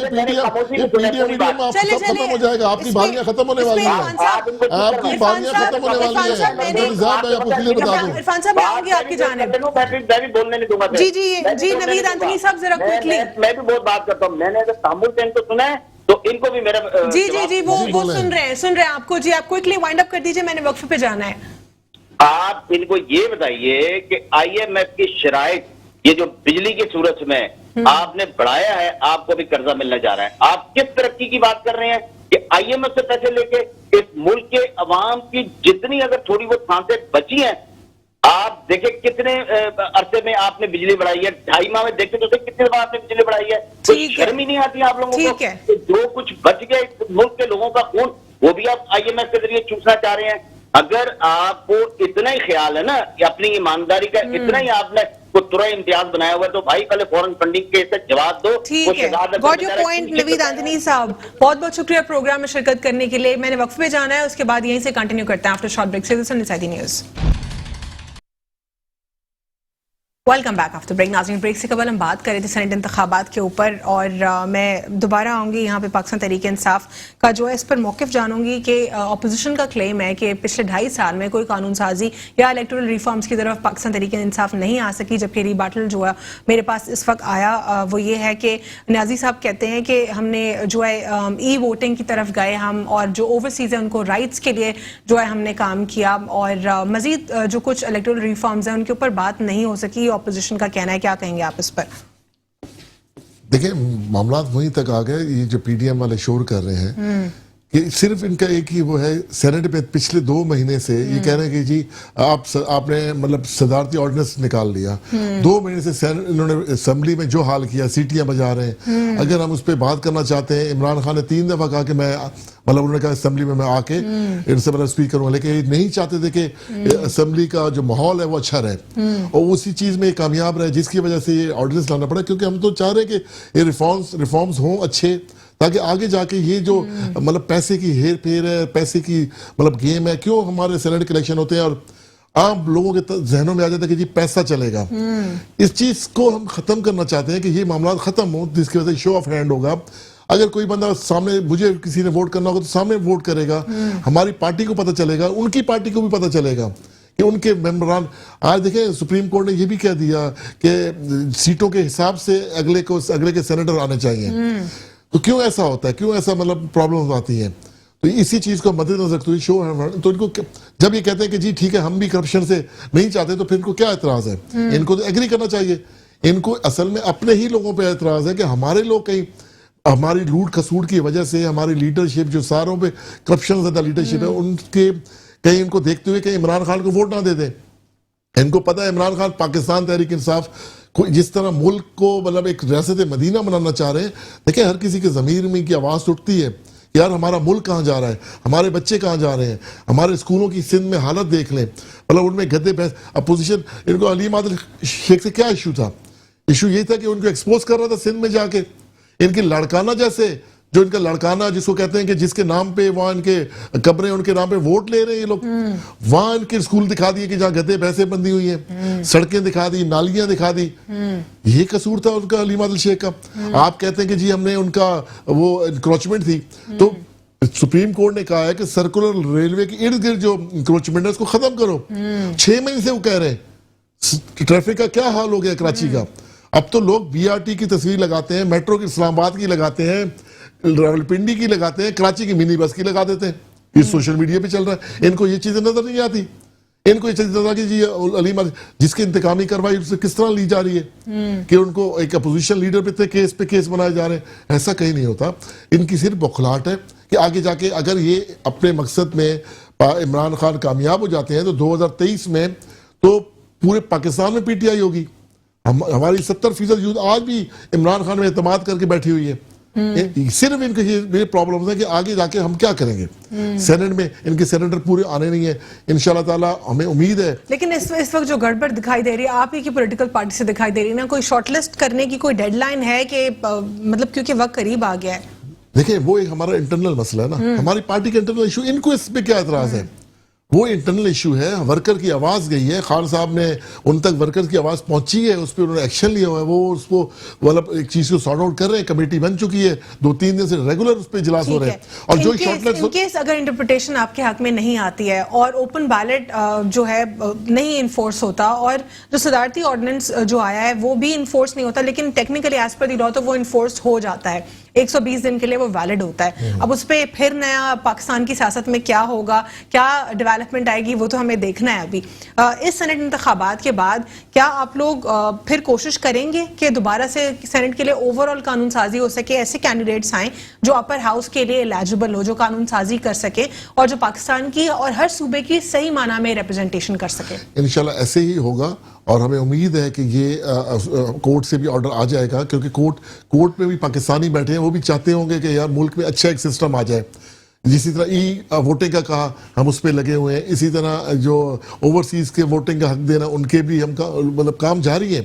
पीडीएम मीडियम में सब खत्म हो जाएगा, आपकी बालियां खत्म होने वाली है, आपकी बालियां खत्म होने वाली है। मैं आपको क्लियर बता दूं। इरफान साहब मैं आऊंगी आपकी जानिब। मैं भी बोलने नहीं दूंगा। जी नवीद एंथनी साहब जरा क्विकली। मैं भी बहुत बात करता हूँ, मैंने अगर तामुल से इनको सुना है तो इनको भी मेरा जी वो सुन रहे हैं आपको। जी आप क्विकली वाइंड अप कर दीजिए, मैंने वक्फे पे जाना है। आप इनको ये बताइए कि आईएमएफ की शराइत, ये जो बिजली की सूरत में आपने बढ़ाया है, आपको भी कर्जा मिलने जा रहा है, आप किस तरक्की की बात कर रहे हैं कि आईएमएफ से पैसे लेके इस मुल्क के अवाम की जितनी अगर थोड़ी बहुत सांसें बची हैं, आप देखें कितने अरसे में आपने बिजली बढ़ाई है, 2.5 माह में देखे तो कितने बार आपने बिजली बढ़ाई है। कोई शर्म ही नहीं आती आप लोगों को कि जो कुछ बच गया इस मुल्क के लोगों का खून, वो भी आप आईएमएफ के जरिए चूसना चाह रहे हैं। अगर आपको इतना ही ख्याल है ना कि अपनी ईमानदारी का इतना ही आपने को तुरंत इम्तियाज बनाया हुआ है, तो भाई पहले फौरन फंडिंग के इसे जवाब दो। ठीक है, got your point Naveed Anthony साहब, बहुत बहुत शुक्रिया प्रोग्राम में शिरकत करने के लिए। मैंने वक्फे पे जाना है, उसके बाद यहीं से कंटिन्यू करते हैं आफ्टर शॉर्ट ब्रेक से। Inside news, welcome back after break. नाज़रीन, ब्रेक से कबल हम बात कर रहे थे सेनेट इंतखाबात के ऊपर, और मैं दोबारा आऊँगी यहाँ पे पाकिस्तान तहरीक इंसाफ का जो है इस पर मौक़िफ़ जानूंगी कि अपोजिशन का क्लेम है कि पिछले 2.5 साल में कोई कानून साजी या इलेक्टोरल रिफॉर्म्स की तरफ पाकिस्तान तहरीक इंसाफ नहीं आ सकी, जबकि रिबाटल जो है मेरे पास इस वक्त आया वो ये है कि न्याजी साहब कहते हैं कि हमने जो है ई वोटिंग की तरफ गए हम, और जो ओवरसीज़ है उनको राइट्स के लिए जो है हमने काम किया, और मज़ीद जो कुछ इलेक्टोरल रिफॉर्म्स हैं उनके ऊपर बात नहीं हो सकी। ऑपोजिशन का कहना है, क्या कहेंगे आप इस पर? देखिए, मामला वहीं तक आ गए, ये जो पीडीएम वाले शोर कर रहे हैं कि सिर्फ इनका एक ही वो है, सेनेट में पिछले 2 महीने से ये कह रहे हैं कि जी आपने मतलब सदारती ऑर्डिनेंस निकाल लिया। 2 महीने से इन्होंने असेंबली में जो हाल किया, सीटियां बजा रहे हैं। अगर हम उस पर बात करना चाहते हैं, इमरान खान ने 3 दफा कहा कि मैं मतलब उन्होंने कहा असेंबली में मैं आके इनसे मतलब स्पीक करूंगा, लेकिन नहीं चाहते थे कि असेंबली का जो माहौल है वो अच्छा रहे, और उसी चीज में कामयाब रहे, जिसकी वजह से ये ऑर्डिनेंस लाना पड़ा। क्योंकि हम तो चाह रहे हैं कि ये रिफॉर्म्स हों अच्छे, ताकि आगे जाके ये जो मतलब पैसे की हेर फेर है, पैसे की मतलब गेम है, क्यों हमारे सेनेट के इलेक्शन होते हैं और आम लोगों के जहनों में आ जाता है कि जी पैसा चलेगा। इस चीज को हम खत्म करना चाहते हैं कि ये मामला खत्म हो, जिसकी वजह से शो ऑफ हैंड होगा। अगर कोई बंदा सामने, मुझे किसी ने वोट करना होगा तो सामने वोट करेगा, हमारी पार्टी को पता चलेगा, उनकी पार्टी को भी पता चलेगा कि उनके मेंबरान। आज देखें, सुप्रीम कोर्ट ने यह भी कह दिया कि सीटों के हिसाब से अगले के सेनेटर आने चाहिए। तो क्यों ऐसा होता है, क्यों ऐसा मतलब प्रॉब्लम आती है? तो इसी चीज को मद्देनजर रखते हुए शो है, तो इनको जब ये कहते हैं कि जी ठीक है हम भी करप्शन से नहीं चाहते, तो फिर इनको क्या एतराज है? इनको तो एग्री करना चाहिए। इनको असल में अपने ही लोगों पे एतराज है कि हमारे लोग कहीं हमारी लूट खसूट की वजह से, हमारी लीडरशिप जो सारों पे करप्शन ज्यादा लीडरशिप है, उनके कहीं इनको देखते हुए कहीं इमरान खान को वोट ना दे दें। इनको पता है इमरान खान पाकिस्तान तहरीक इंसाफ जिस तरह मुल्क को मतलब एक रियासत मदीना बनाना चाह रहे हैं। देखिए, हर किसी के ज़मीर में की आवाज़ उठती है, यार हमारा मुल्क कहाँ जा रहा है, हमारे बच्चे कहाँ जा रहे हैं, हमारे स्कूलों की सिंध में हालत देख लें, मतलब उनमें गद्दे बहस। अपोजिशन, इनको अलीम आदिल शेख से क्या इशू था? इशू यही था कि उनको एक्सपोज कर रहा था सिंध में जाके। इनकी लड़काना जैसे, जो इनका लड़काना जिसको कहते हैं कि जिसके नाम पे वहां इनके कब्रें, उनके नाम पे वोट ले रहे हैं ये लोग, वहां इनके स्कूल दिखा दिए कि जहाँ गद्दे भैंसे बंधी हुई हैं, सड़कें दिखा दी, नालियां दिखा दी। ये कसूर था उनका अलीम आदिल शेख का। आप कहते हैं कि जी हमने उनका वो इंक्रोचमेंट थी, तो सुप्रीम कोर्ट ने कहा है कि सर्कुलर रेलवे के इर्द गिर्द जो इंक्रोचमेंट है उसको खत्म करो। 6 महीने से वो कह रहे हैं। ट्रैफिक का क्या हाल हो गया कराची का? अब तो लोग बीआरटी की तस्वीर लगाते हैं, मेट्रो की इस्लामाबाद की लगाते हैं, रावलपिंडी की लगाते हैं, कराची की मिनी बस की लगा देते हैं। ये सोशल मीडिया पे चल रहा है। इनको ये चीजें नजर नहीं आती। इनको ये चीज नजर की जी अलीम जिसकी इंतकामी कार्रवाई उससे किस तरह ली जा रही है कि उनको एक अपोजिशन लीडर पे केस बनाए जा रहे हैं। ऐसा कहीं नहीं होता। इनकी सिर्फ बौखलाहट है कि आगे जाके अगर ये अपने मकसद में इमरान खान कामयाब हो जाते हैं तो 2023 में तो पूरे पाकिस्तान में पीटीआई होगी। हमारी 70% यूथ आज भी इमरान खान में एतमाद करके बैठी हुई है। सिर्फ इनके ये प्रॉब्लम है कि आगे जाके हम क्या करेंगे। सेनेट में इनके सेनेटर पूरे आने नहीं है, इंशाल्लाह ताला हमें उम्मीद है। लेकिन इस वक्त जो गड़बड़ दिखाई दे रही है आप ही की पॉलिटिकल पार्टी से दिखाई दे रही है ना, कोई शॉर्टलिस्ट करने की कोई डेडलाइन है कि मतलब क्योंकि वक्त करीब आ गया है। देखिए वो एक हमारा इंटरनल मसला है ना, हमारी पार्टी का इंटरनल इशू, इनको इस पे क्या एतराज है, वो इंटरनल इशू है। वर्कर की आवाज गई है, खान साहब ने उन तक वर्कर की आवाज पहुंची है, उस पर उन्होंने एक्शन लिया हुआ है, वो उसको मतलब एक चीज को सॉर्ट आउट कर रहे हैं, कमेटी बन चुकी है, 2-3 दिन से रेगुलर उस पर इजलास हो रहे हैं। और जो इनकेस अगर इंटरप्रिटेशन आपके हक में नहीं आती है और ओपन बैलेट जो है नहीं इन्फोर्स होता और जो सदारती ऑर्डिनेंस जो आया है वो भी इन्फोर्स नहीं होता, लेकिन technically as per the law तो वो इन्फोर्स हो जाता है, 120 दिन के लिए वो वैलिड होता है। अब उस पर फिर नया पाकिस्तान की सियासत में क्या होगा, क्या डेवलपमेंट आएगी, वो तो हमें देखना है अभी। इस सेनेट इंतखाबात के बाद क्या आप लोग फिर कोशिश करेंगे कि दोबारा से सेनेट के लिए ओवरऑल कानून साजी हो सके, ऐसे कैंडिडेट्स आए जो अपर हाउस के लिए एलिजिबल हो, जो कानून साजी कर सके और जो पाकिस्तान की और हर सूबे की सही माना में रिप्रेजेंटेशन कर सके? इंशाल्लाह ऐसे ही होगा और हमें उम्मीद है कि ये कोर्ट से भी ऑर्डर आ जाएगा, क्योंकि कोर्ट में भी पाकिस्तानी बैठे हैं, वो भी चाहते होंगे कि यार मुल्क में अच्छा एक सिस्टम आ जाए। जिसी तरह वोटिंग का कहा हम उस पर लगे हुए हैं, इसी तरह जो ओवरसीज के वोटिंग का हक देना उनके भी हम मतलब काम जारी है।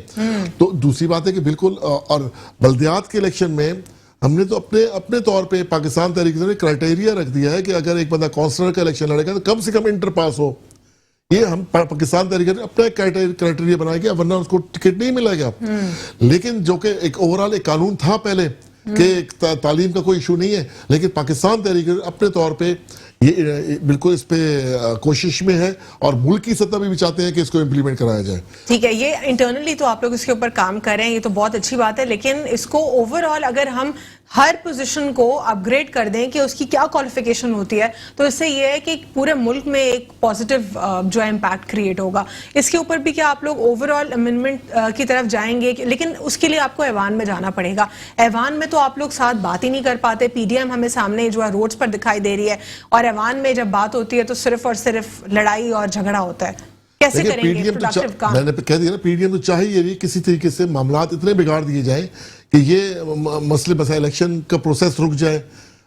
तो दूसरी बात है कि बिल्कुल, और बल्दियात के इलेक्शन में हमने तो अपने तौर पे पाकिस्तान तहरीक ने क्राइटेरिया रख दिया है कि अगर एक बंदा काउंसलर का इलेक्शन लड़ेगा तो कम से कम इंटर पास हो। ये हम पाकिस्तान तरीके ने अपना क्राइटेरिया बनाया गया, वरना उसको टिकट नहीं मिलेगा। लेकिन जो कि एक ओवरऑल एक कानून था पहले कि तालीम का कोई इशू नहीं है, लेकिन पाकिस्तान तरीके अपने तौर पे ये बिल्कुल इस पे कोशिश में है और मुल्क की सतह पे भी चाहते हैं कि इसको इम्प्लीमेंट कराया जाए। ठीक है, ये इंटरनली तो आप लोग इसके ऊपर काम कर रहे हैं, ये तो बहुत अच्छी बात है, लेकिन इसको ओवरऑल अगर हम हर पोजीशन को अपग्रेड कर दें कि उसकी क्या क्वालिफिकेशन होती है, तो इससे ये है कि पूरे मुल्क में एक पॉजिटिव जो है इम्पैक्ट क्रिएट होगा। इसके ऊपर भी क्या आप लोग ओवरऑल अमेंडमेंट की तरफ जाएंगे? लेकिन उसके लिए आपको ऐवान में जाना पड़ेगा। ऐवान में तो आप लोग साथ बात ही नहीं कर पाते, पीडीएम हमें सामने जो है रोड्स पर दिखाई दे रही है और ऐवान में जब बात होती है तो सिर्फ और सिर्फ लड़ाई और झगड़ा होता है। कैसे करेंगे प्रोडक्टिव काम? मैंने कह दिया ना, पीडीएम तो चाहिए भी किसी तरीके से मामलात इतने बिगाड़ दिए जाए कि ये मसले बसा इलेक्शन का प्रोसेस रुक जाए,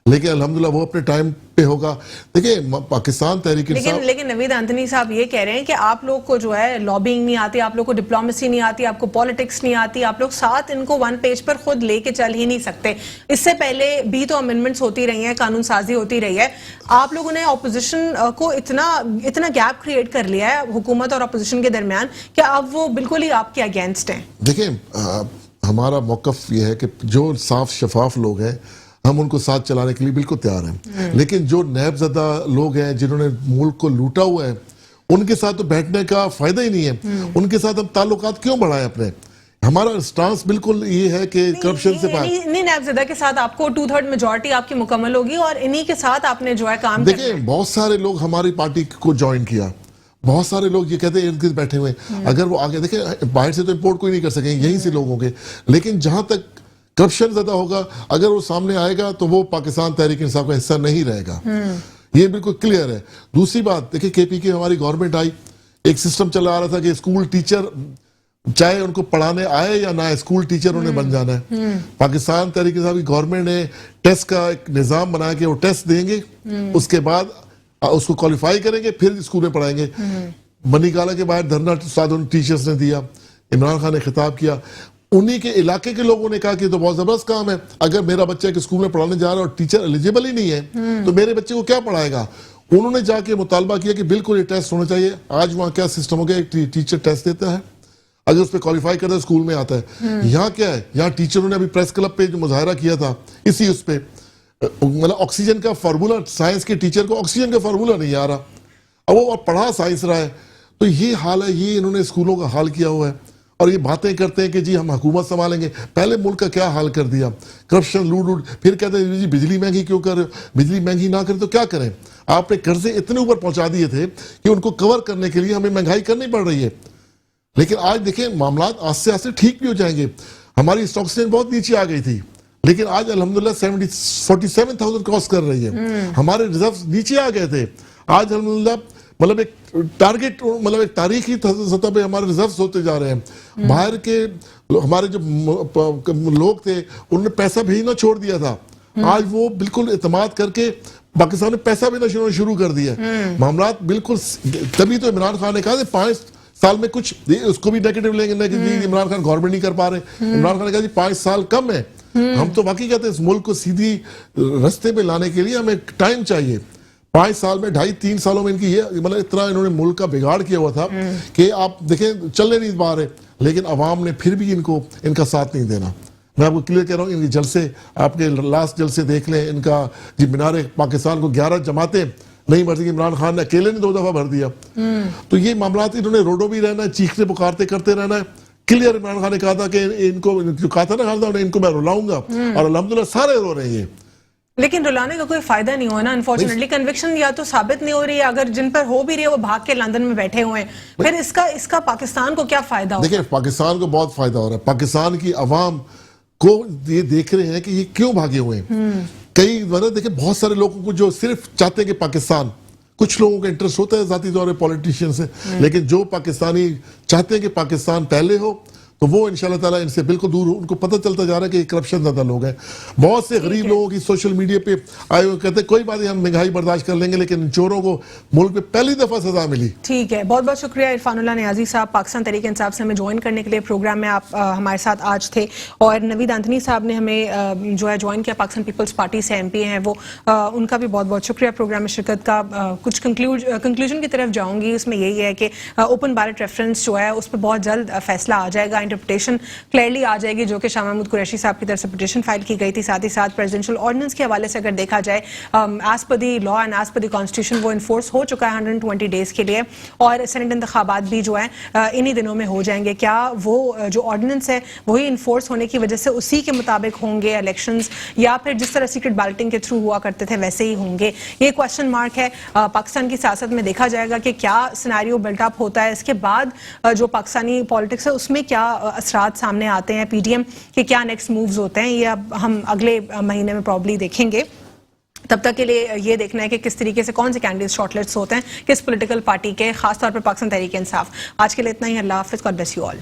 लेकिन अल्हम्दुलिल्लाह वो अपने टाइम पे होगा। देखिए पाकिस्तान तहरीक इंसाफ, लेकिन नवीद आंतनी साहब ये कह रहे हैं कि आप लोग को जो है लॉबिंग नहीं आती, आप लोग को डिप्लोमेसी नहीं आती, आपको पॉलिटिक्स नहीं आती, आप लोग साथ इनको वन पेज पर खुद लेके चल ही नहीं सकते। इससे पहले भी तो अमेंडमेंट्स होती रही हैं, कानून साजी होती रही है। आप लोगों ने ऑपोजिशन को इतना गैप क्रिएट कर लिया है हुकूमत और अपोजिशन के दरमियान कि अब वो बिल्कुल ही आपके अगेंस्ट हैं। देखिए हमारा मौकफ ये है कि जो साफ शफाफ लोग हैं हम उनको साथ चलाने के लिए बिल्कुल तैयार हैं, लेकिन जो नैबज़दा लोग हैं जिन्होंने मुल्क को लूटा हुआ है उनके साथ तो बैठने का फायदा ही नहीं है। उनके साथ हम ताल्लुकात क्यों बढ़ाएं अपने? हमारा स्टांस बिल्कुल ये है कि करप्शन से नहीं, नैबज़दा के साथ आपको 2/3 मेजॉरिटी आपकी मुकम्मल होगी और इन्हीं के साथ आपने जो है काम करना है। देखिए बहुत सारे लोग हमारी पार्टी को ज्वाइन किया, बहुत सारे लोग ये कहते हैं इर्द गिर्द बैठे हुए, अगर वो आगे देखें बाहर से तो इंपोर्ट कोई नहीं कर सकेंगे, यहीं से लोग होंगे, लेकिन जहां तक करप्शन ज्यादा होगा अगर वो सामने आएगा तो वो पाकिस्तान तहरीक इंसाफ का हिस्सा नहीं रहेगा। ये बिल्कुल क्लियर है। दूसरी बात देखिए, केपी की हमारी गवर्नमेंट आई, एक सिस्टम चला आ रहा था कि स्कूल टीचर चाहे उनको पढ़ाने आए या ना, स्कूल टीचर उन्हें बन जाना है। पाकिस्तान तहरीक इंसाफ की गवर्नमेंट ने टेस्ट का एक निजाम बनाया कि वो टेस्ट देंगे, उसके बाद उसको क्वालिफाई करेंगे, फिर स्कूल में पढ़ाएंगे। मनीकाला के बाहर धरना टीचर्स ने दिया, इमरान खान ने खिताब किया, उन्हीं के इलाके के लोगों ने कहा कि तो बहुत जबरदस्त काम है, अगर मेरा बच्चा एक स्कूल में पढ़ाने जा रहा है और टीचर एलिजिबल ही नहीं है तो मेरे बच्चे को क्या पढ़ाएगा। उन्होंने जाके मुतालबा किया कि बिल्कुल ये टेस्ट होना चाहिए। आज वहाँ क्या सिस्टम हो गया, एक टीचर टेस्ट देता है, अगर उस पर क्वालिफाई करता है स्कूल में आता है। यहाँ क्या है, यहाँ टीचरों ने अभी प्रेस क्लब पे जो मुजाहरा किया था इसी उस पे, मतलब ऑक्सीजन का फार्मूला, साइंस के टीचर को ऑक्सीजन का फार्मूला नहीं आ रहा, अब वो पढ़ा साइंस रहा है। तो ये हाल है, ये इन्होंने स्कूलों का हाल किया हुआ है और ये बातें करते हैं कि जी हम हुकूमत संभालेंगे। पहले मुल्क का क्या हाल कर दिया, करप्शन, लूट, फिर कहते हैं जी बिजली महंगी क्यों कर रहे हो, बिजली महंगी ना करें तो क्या करें। आपने कर्जे इतने ऊपर पहुंचा दिए थे कि उनको कवर करने के लिए हमें महंगाई करनी पड़ रही है। लेकिन आज देखें मामला आस्ते आस्ते ठीक भी हो जाएंगे। हमारी स्टॉक एक्सचेंज बहुत नीचे आ गई थी, लेकिन आज अल्हम्दुलिल्लाह 47,000 क्रॉस कर रही है। हमारे रिजर्व नीचे आ गए थे, आज अल्हम्दुलिल्लाह मतलब एक टारगेट, मतलब एक तारीखी सतह पे हमारे रिजर्व्स होते जा रहे हैं। बाहर के हमारे जो लोग थे उन्होंने पैसा भेजना छोड़ दिया था, आज वो बिल्कुल इत्मीनान करके पाकिस्तान ने पैसा भेजना शुरू कर दिया। मामला बिल्कुल, तभी तो इमरान खान ने कहा 5 साल में कुछ, उसको भी नेगेटिव लेंगे कि इमरान खान गवर्नमेंट नहीं कर पा रहे। इमरान खान ने कहा 5 साल कम है, हम तो वाकई कहते हैं इस मुल्क को सीधी रास्ते पे लाने के लिए हमें टाइम चाहिए। 5 साल में 2.5-3 सालों में इनकी ये मतलब इतना इन्होंने मुल्क का बिगाड़ किया हुआ था कि आप देखें चलने नहीं पा रहे, लेकिन अवाम ने फिर भी इनका साथ नहीं देना। मैं आपको क्लियर कह रहा हूँ, इनके जलसे, आपके लास्ट जलसे देख लें, इनका जी मीनार पाकिस्तान को 11 जमातें नहीं भरती, इमरान खान ने अकेले ने 2 दफा भर दिया। तो ये मामला इन्होंने रोडों भी रहना है, चीखते पुकारते करते रहना है। क्लियर इमरान खान ने कहा था कि इनको जो कहा था ना खान, इनको मैं रुलाऊंगा, और अल्हम्दुलिल्लाह सारे रो रहे हैं। लेकिन रुलाने का कोई फायदा नहीं हुआ ना, अनफॉर्चुनेटली। कन्विक्शन या तो साबित नहीं हो रही है, अगर जिन पर हो भी रही है वो भाग के लंदन में बैठे हुए हैं, फिर इसका पाकिस्तान को क्या फायदा होगा? देखिए, पाकिस्तान को बहुत फायदा हो रहा है। पाकिस्तान की अवाम को ये देख रहे हैं कि ये क्यों भागे हुए हैं। कई मतलब देखिए, बहुत सारे लोगों को जो सिर्फ चाहते हैं कि पाकिस्तान, कुछ लोगों का इंटरेस्ट होता है जाती तौर पर पॉलिटिशियन से, लेकिन जो पाकिस्तानी चाहते हैं कि पाकिस्तान पहले हो, तो वो इंशाल्लाह ताला इनसे बिल्कुल दूर, उनको पता चलता जा रहा है कि करप्शन ज्यादा लोग हैं। बहुत से गरीब लोगों की सोशल मीडिया पे आए हुए कहते हैं कोई बात नहीं, हम महंगाई बर्दाश्त कर लेंगे, लेकिन चोरों को मुल्क में पहली दफा सजा मिली। ठीक है, बहुत बहुत शुक्रिया इरफानुल्लाह नियाजी साहब, पाकिस्तान तहरीक इंसाफ से हमें ज्वाइन करने के लिए। प्रोग्राम में आप हमारे साथ आज थे, और नवीद आंथनी साहब ने हमें जो है ज्वाइन किया, पाकिस्तान पीपल्स पार्टी से MP हैं वो, उनका भी बहुत बहुत शुक्रिया प्रोग्राम में शिरकत का। कुछ कंक्लूजन की तरफ जाऊंगी, उसमें यही है कि ओपन बैलेट रेफरेंस जो है उस पर बहुत जल्द फैसला आ जाएगा, इंटरप्रिटेशन क्लियरली आ जाएगी, जो कि शाह महमूद कुरैशी साहब की तरफ से पिटीशन फाइल की गई थी। साथ ही साथ प्रेसिडेंशियल ऑर्डिनेंस के हवाले से अगर देखा जाए, as per the law and as per the constitution वो इन्फोर्स हो चुका है 120 डेज के लिए, और सेनेट इंतखाबात भी जो है इन्हीं दिनों में हो जाएंगे। क्या वो जो ऑर्डिनेंस है वही इन्फोर्स होने की वजह से उसी के मुताबिक होंगे इलेक्शंस, या फिर जिस तरह सीक्रेट बैलेटिंग के थ्रू हुआ करते थे वैसे ही होंगे? ये क्वेश्चन मार्क है। पाकिस्तान की सियासत में देखा जाएगा कि क्या सिनेरियो बिल्टअप होता है, इसके बाद जो पाकिस्तानी पॉलिटिक्स है उसमें क्या असरात सामने आते हैं, PDM के क्या नेक्स्ट मूव्स होते हैं, ये अब हम अगले महीने में प्रॉब्ली देखेंगे। तब तक के लिए ये देखना है कि किस तरीके से कौन से कैंडिडेट शॉर्टलिस्ट होते हैं किस पॉलिटिकल पार्टी के, खासतौर पर पाकिस्तान तहरीक इंसाफ। आज के लिए इतना ही। अल्लाह हाफिज़, गॉड ब्लेस यू ऑल।